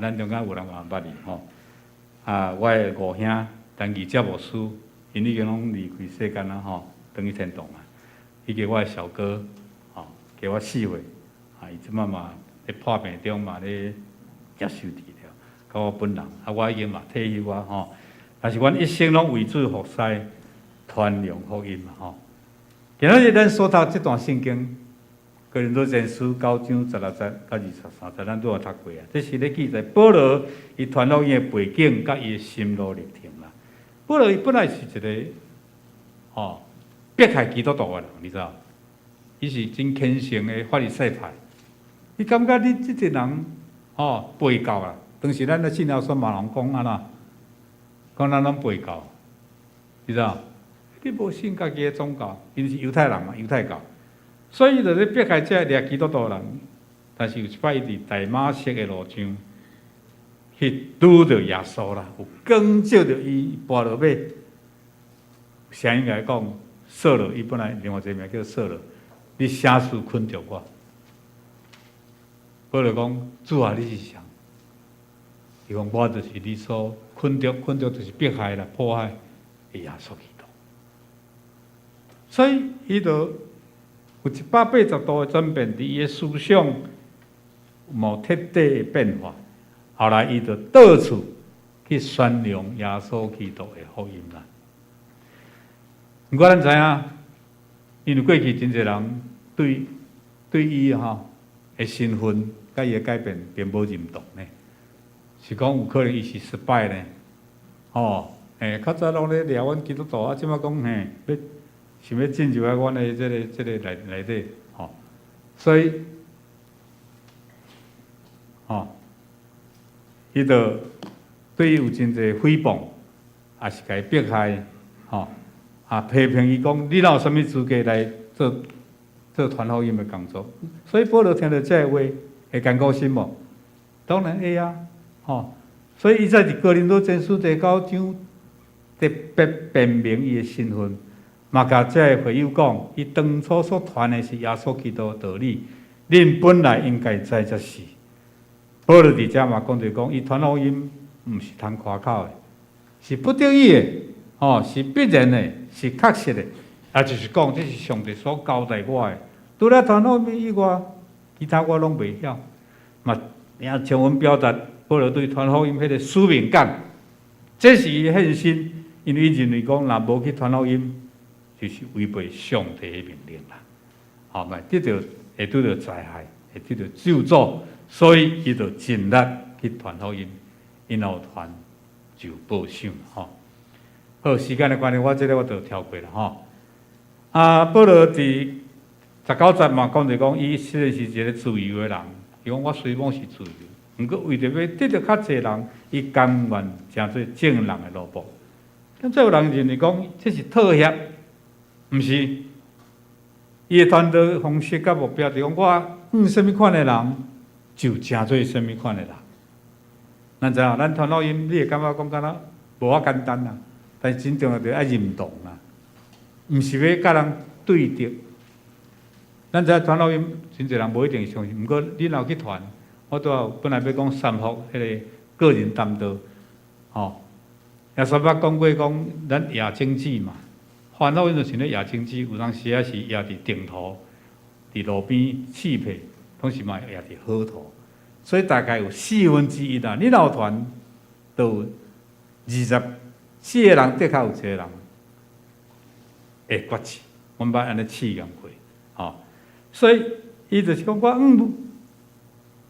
咱中间有人也捌伊我的5兄陈义哲牧师，因已经拢离开世间啦等于天堂啊。以及我的小哥加我4岁，伊即摆嘛咧破病中嘛咧接受治疗，甲我本人我已经嘛退休但是阮一生拢为主服侍，传扬福音嘛今仔日咱所读这段圣经，《哥林多前书》9章16节到23节，咱都有读过这是咧记载保罗伊传福音的背景，甲伊的心路历程啦。保罗伊本来是一个迫害基督徒的人，你知道？伊是真虔诚的法利赛派。伊感觉你这个人背教啦。当时咱咧信了说嘛，人讲讲咱拢背教，你知道？你无信家己的宗教，因是犹太人嘛，犹太教，所以就咧迫害这掠基督徒人。但是有一摆伊伫大马色的路上，去拄着耶稣啦，有光照着伊，跋落马。声音来讲，扫罗，伊本来另外一个名叫扫罗，你啥事困着我？保罗讲：主啊，你是谁？伊讲我就是你所困着就是迫害啦、迫害的耶稣基督。所以伊就有180度的转变，伫伊的思想无彻底的变化。后来伊就到处去宣扬耶稣基督的福音啦。不过咱知影，因为过去真侪人对伊的身份甲伊的改变并无认同呢，是讲有可能伊是失败呢。较早拢咧掠阮基督徒即摆讲想要进入阮的这个内底所以伊就对伊有真侪诽谤，也是甲伊迫害，批评伊讲你哪有啥物资格来做传福音的工作？所以保罗听到这话，会艰苦心无？当然会啊，所以伊在《哥林多前书》第9章特别辨明伊的身份，嘛甲这会友讲，伊当初所传的是耶稣基督的道理，恁本来应该知则是。保罗伫遮嘛讲着讲，伊传福音毋是通夸口的，是不得已的，是必然的，是确实的，也就是讲，这是上帝所交代我的。除了传福音以外，其他我拢袂晓。嘛，也像阮表达保罗对传福音迄个使命感，这是伊献身，因为伊认为讲，若无去传福音，就是违背上帝的命令啦。嘛，得到会拄到灾害，会得到咒诅。所以，伊就尽力去传福音，因后传就报赏好，时间的关系，我这个我就跳过了保罗伫19节嘛讲着讲，伊虽然是一个自由的人，伊讲我虽然是自由，毋过为着要得到较侪人，伊甘愿成做正人的奴仆。咁这有人认为讲，这是妥协，毋是？伊的传道方式甲目标就讲，我什么款的人？就成做什么款的人？咱知影，咱传福音，你会感觉讲敢若无遐简单啦，但是真正的就爱认同啦，毋是要甲人对敌。咱知影传福音，真侪人无一定相信，毋过你若去传，我拄有本来要讲三福迄个个人担当，耶稣捌讲过讲，咱亚经济嘛，传福音就是咧亚经济，有当时也是亚伫定途，伫路边刺配。同时嘛，也是好土，所以大概有1/4啦。你若传，都有24个人，的确有1个人会决志。阮捌安尼试验过，所以伊就是讲我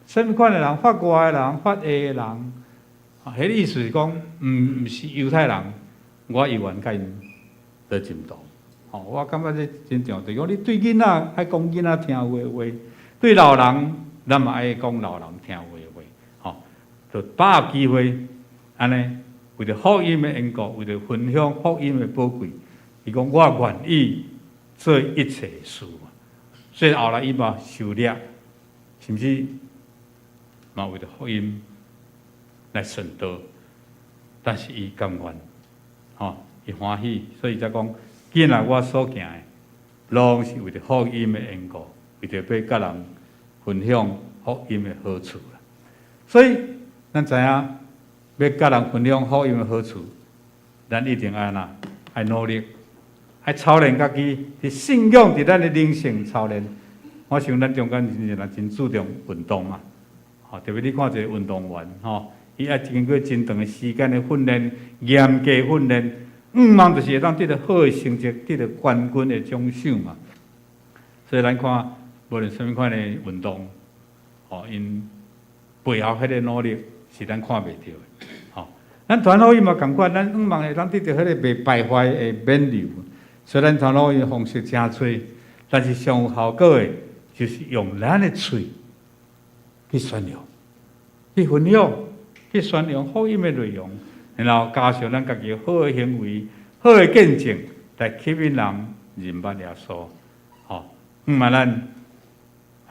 什么款的人，发外的人，发下的人，迄个意思是讲，毋是犹太人，我伊愿甲因做进度。我感觉这真重要，就是讲你对囡仔爱讲囡仔听话。对老人，咱嘛爱讲老人听话的话，就把握机会，安尼为着福音的缘故，为着分享福音的宝贵，伊讲我愿意做一切事嘛。虽然后来伊嘛受掠，甚至嘛为着福音来顺道，但是伊甘愿，伊欢喜，所以才讲，既然我所行的，拢是为着福音的缘故。为着要甲人分享福音的好处啦，所以咱知影要甲人分享福音的好处，咱一定爱努力，爱操练家己，伫信仰伫咱的灵性操练。我想咱中间人真注重运动嘛，特别你看一个运动员，伊爱经过真长的时间的训练，严格训练，望就是会当得到好的成绩，得到冠军的奖赏嘛。所以咱看。无论什么款的运动，因背后迄个努力是咱看袂到的。咱传福音嘛共款，咱望会当得到迄个袂败坏的免流。虽然传福音的方式真多，但是上有效果的，就是用咱的嘴去宣扬、去分享、去宣扬福音的内容，然后加上咱家己好的行为、好的见证，来吸引人认捌耶稣。嘛咱。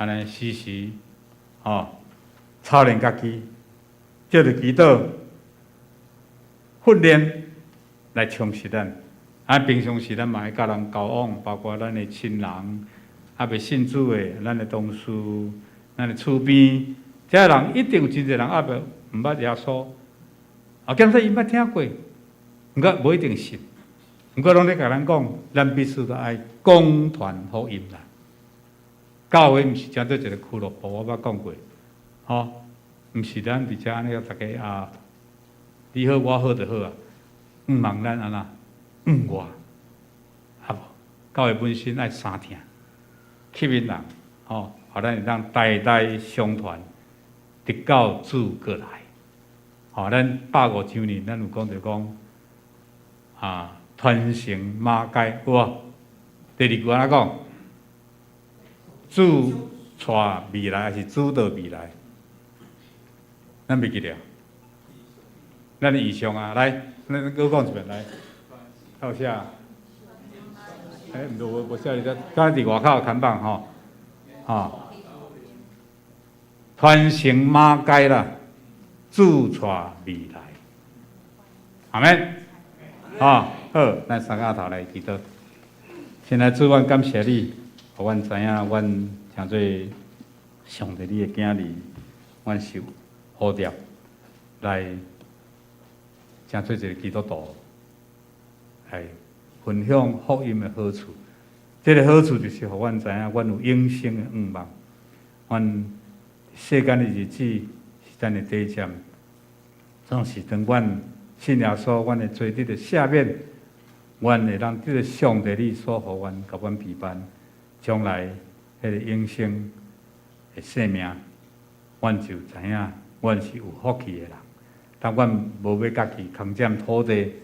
安尼时时，操练家己，借着祈祷、训练来充实咱。平常时咱嘛爱甲人交往，包括咱的亲人，未信主的，咱的同事，咱的厝边，这人一定有真侪人毋捌耶稣，兼说伊捌听过，毋过无一定信。毋过拢咧甲咱讲，咱必须爱广传福音啦。教会毋是真做一个俱乐部，我捌讲过，毋是咱伫遮安尼大家你好我好就好啊，望咱安那，我，无教会本身爱三听，吸引人，互咱会当代代相传，直到主过来，咱150周年，咱有讲着讲，传承马街，有无？第2句安怎讲？主带未来还是主导未来？咱袂记了。咱的以上啊，来，咱搁讲一遍来，靠下。毋对，无写哩，刚才伫外口看板吼，传承马街啦，助传未来。阿免，好，咱三个头来祈祷。先来主，阮感谢你，互阮知影，阮诚做上帝你的囝儿，阮受呼召来，诚做一个基督徒，来分享福音的好处。这个好处就是，互阮知影，阮有永生的愿望。阮世间的日子是咱的短暂，总是当阮信耶稣，阮会做你的下面。阮会让这个上帝你所互阮，甲阮陪伴，将来迄个永生的生命，阮就知影，阮是有福气的人。但阮无要家己空占土地，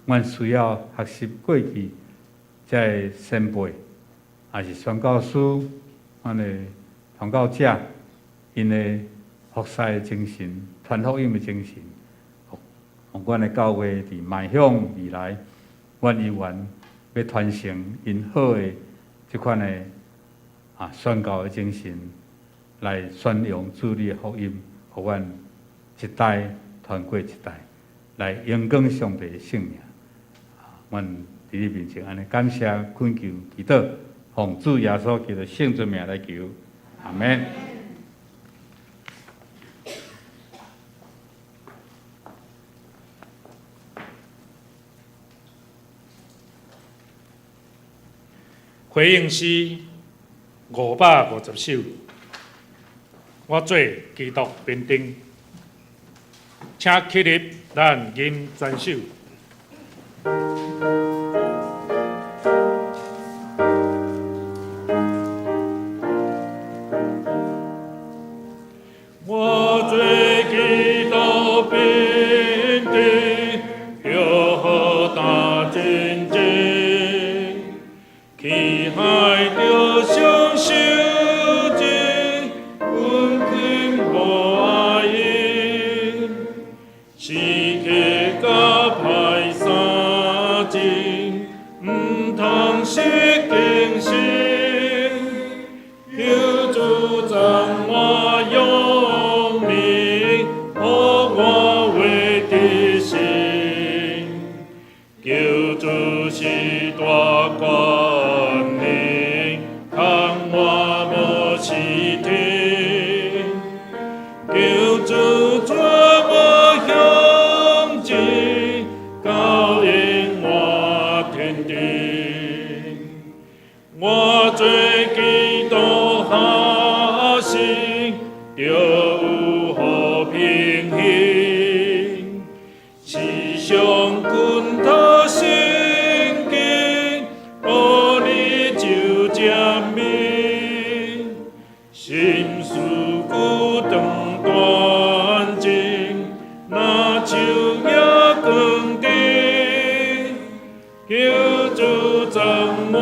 阮需要学习过去这先辈，也是宣教师，阮的传教者，因的服侍的精神、传福音的精神，互阮的教会伫迈向未来。阮依然要传承因好的即款的宣教的精神，来宣扬主你的福音，互阮一代传过一代，来荣光上帝的圣名。阮伫你面前安尼感谢、恳求、祈祷，奉主耶稣基督圣尊名来求，阿门。回应诗550首，我做基督兵丁，请起立，咱吟全首。我做基督兵丁，要打战争。去海着享受尽，温馨无爱因，世界甲歹相争，毋通失敬心，求主赞我用命，互我为的心，求主是大官。我做基督下生，就有和平幸，时常滚头圣经，互你就证明，心思孤长端正，若像夜光灯，求主赞我。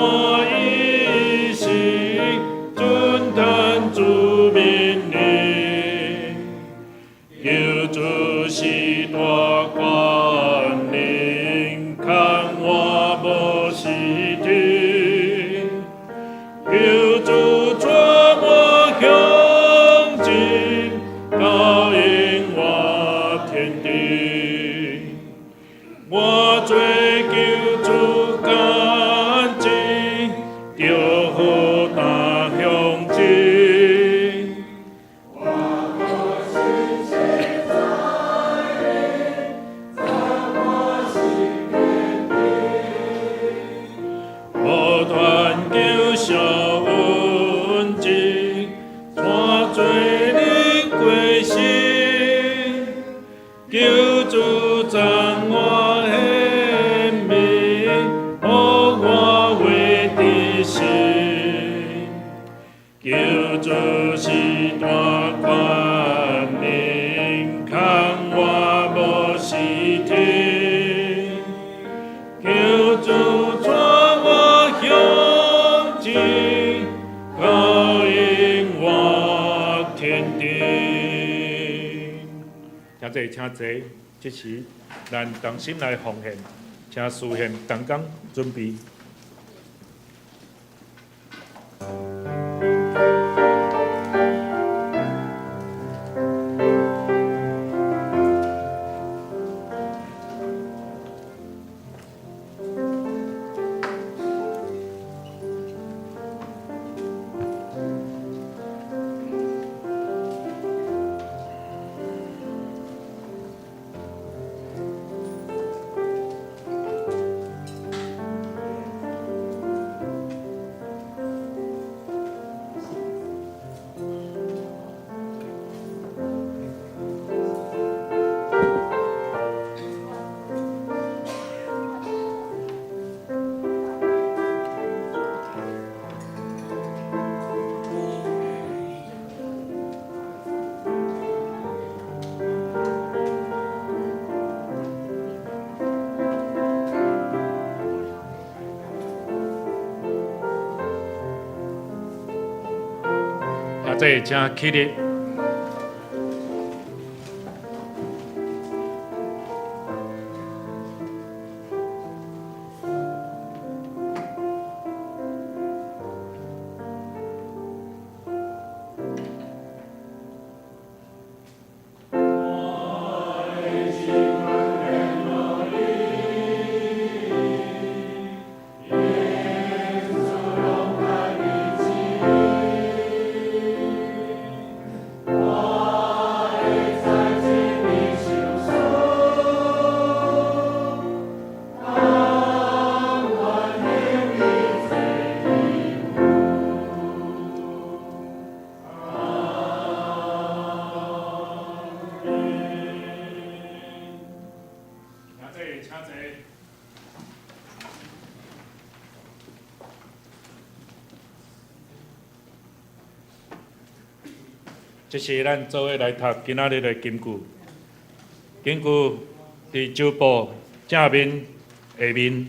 主命令，求主是大官领，看我无时停，求主带我向前，导引我天地，我追求主干净，就好大向前。求主赞我献命，互我为的心。求主是大官领，看我无时停。求主带我向前，导引我天地。请坐，请坐。这时，咱同心来奉献，请事先同工准备。这请起立。这是咱做伙来读今仔日的金句。金句伫周报正面下面，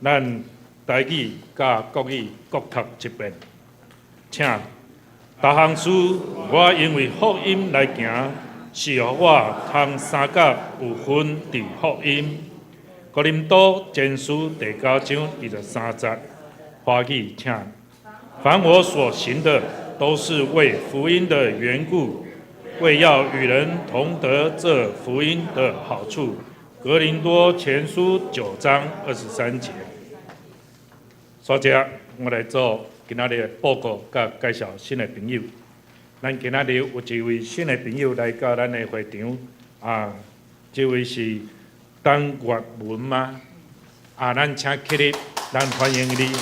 咱台语甲国语各读一遍。请逐项事我因为福音来行，是互我通三甲有份伫福音。哥林多前书第9章23节，华语请。凡我所行的，都是为福音的缘故，为要与人同得这福音的好处。哥林多前书9章23节。所以我来做今仔日的报告甲介绍新的朋友。咱今仔日有一位新的朋友来到咱的会场，这位是陈月文吗？咱请起立，咱欢迎你。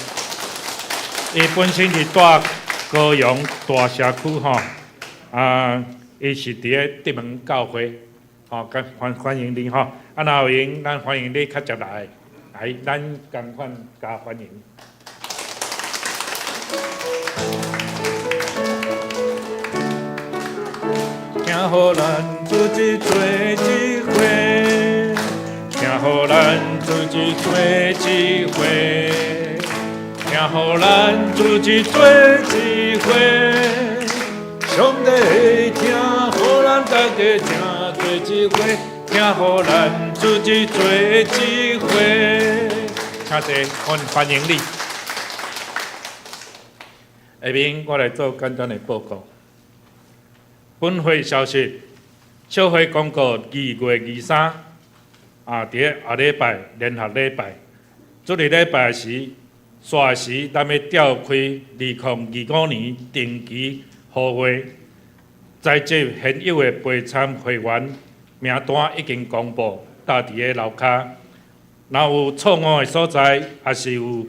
伊本身是住高雄大社区伊是伫咧德门教会，欢迎你若有闲，咱欢迎你较接来，咱共款加欢迎。请互咱自己做一回，请互咱自己做一回。请互咱自己做一回，上帝会听，互咱大家听做一回，请互咱自己做一回。请坐，欢迎你。下面我来做简单的报告。本会消息，小会公告2月23，伫下礼拜联合礼拜，这个礼拜时。霎时，咱要召开2025年定期互会，在这现有的陪参会员名单已经公布，搭伫个楼骹。若有错误的所在，也是有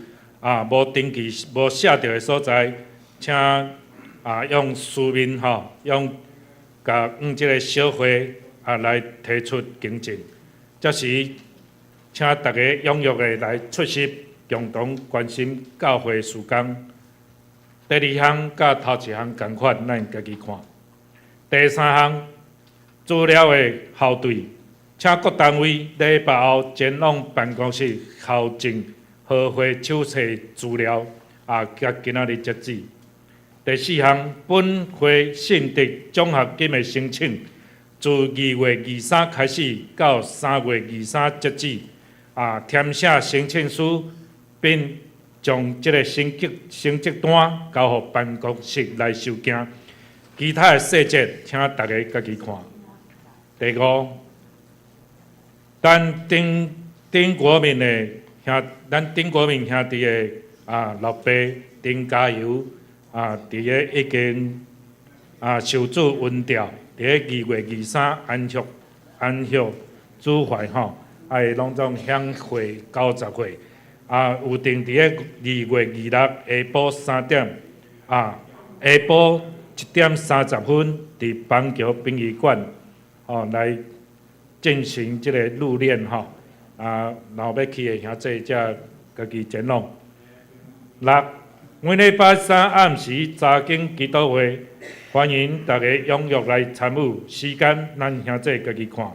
无登记、无写着的所在，请用书面用甲这个小会来提出更正。这时，请大家踊跃的来出席。共同关心教会事工。第2项甲头一项同款，咱家己看。第3项，资料的校对，请各单位礼拜后前往办公室校正核会手册资料，甲今仔日截止。第4项，本会信德奖学金的申请，自2月23开始到3月23截止，填写申请书，并将这个成绩单交予办公室来收件。其他的细节，请大家家己看。第5，咱丁国民兄弟的老爸丁家友伫个已经受主温调，伫个2月23安息主怀吼，会隆重享会90岁。有定伫个2月26下晡3点，下晡1点30分，伫邦桥殡仪馆来进行即个入殓吼。然后要去的兄弟才家己前往。6，每礼拜3暗时早经祈祷会，欢迎大家踊跃来参与。时间咱兄弟家己看。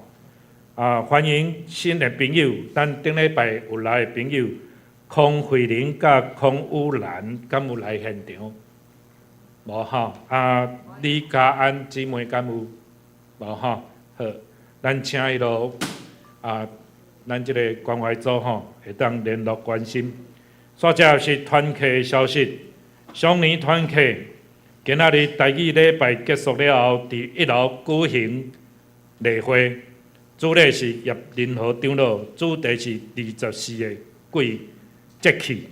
欢迎新的朋友，咱顶礼拜有来的朋友，康慧玲甲康武兰敢有来现场？无吼。李家安姊妹敢有？无吼。好，咱请迄落咱即个关怀组会当联络关心。煞接是团契的消息，双年团契今仔日台语礼拜结束了后，伫1楼举行例会，主礼是叶仁和长老，主题是24个贵节气，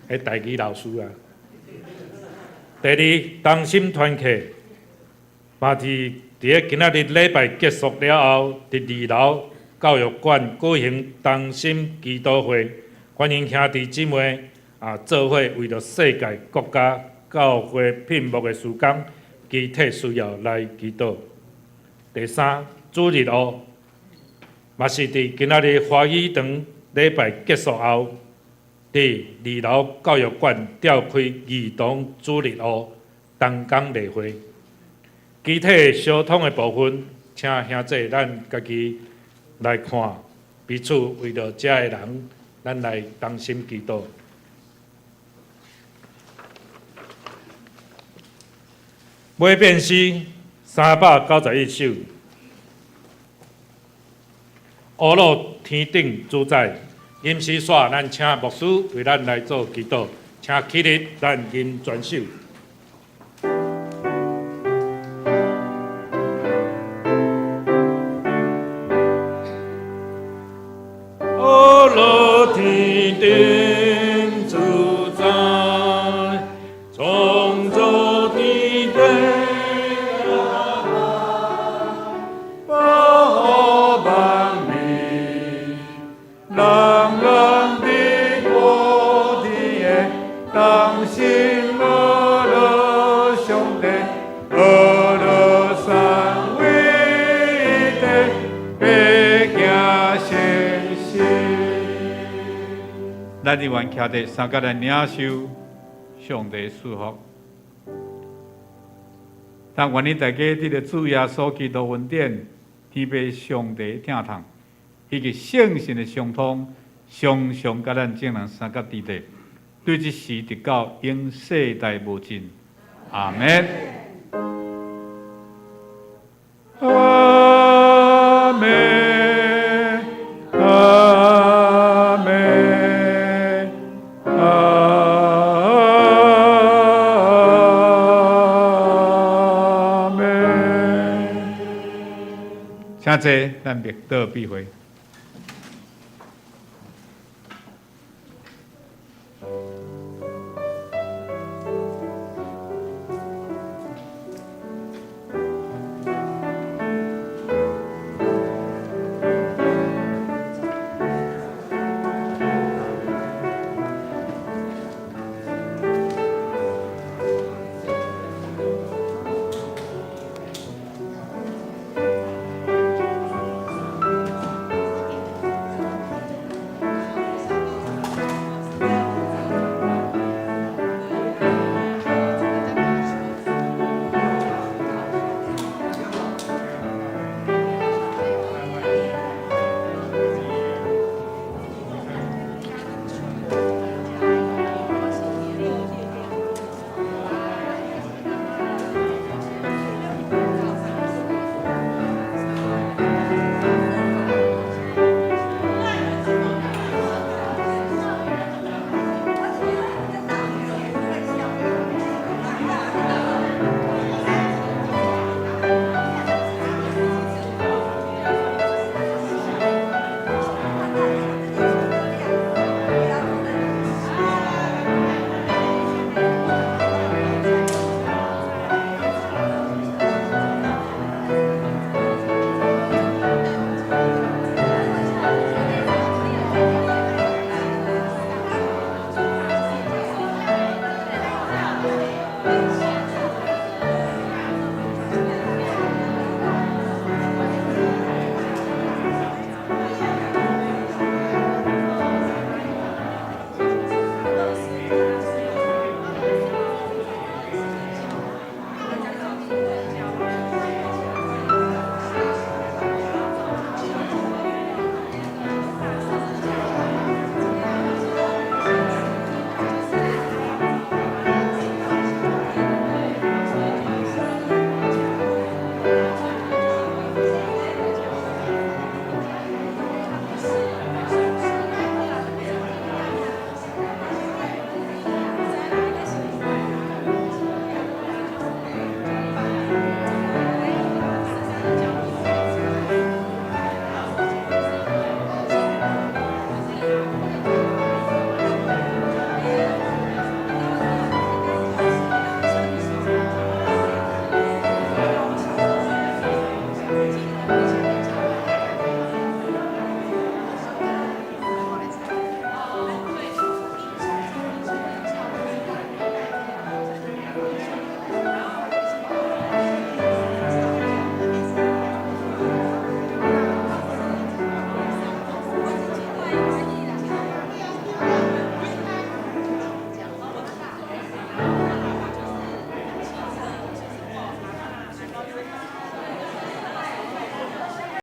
迄台语老师啊。第2，同心团契，嘛伫个今仔日礼拜结束了后，伫2楼教育馆举行同心祈祷会，欢迎兄弟姊妹做伙为着世界、国家、教会聘牧的事工、集体需要来祈祷。第3，主日学，嘛是伫今仔日花语堂礼拜结束后，伫2楼教育馆召开儿童主日学同工例会。集体相通的部分，请兄弟咱家己来看，彼此为着遮个人，咱来同心祈祷。尾变诗391首，乌落天顶主宰，吟诗煞，咱请牧师为咱来做祈祷，请起立，咱吟全首。定主宰，创造地地保万民，人人的国的当心乐兄弟，乐三位的别家先行。咱一愿徛伫三角来领受上帝祝福。但愿你大家伫个主耶稣基督恩典、天父上帝疼痛，以及圣神的相通，常常甲咱众人三角伫地，对这事直到永世代无尽。阿门。阿门。请坐，咱默祷闭会。心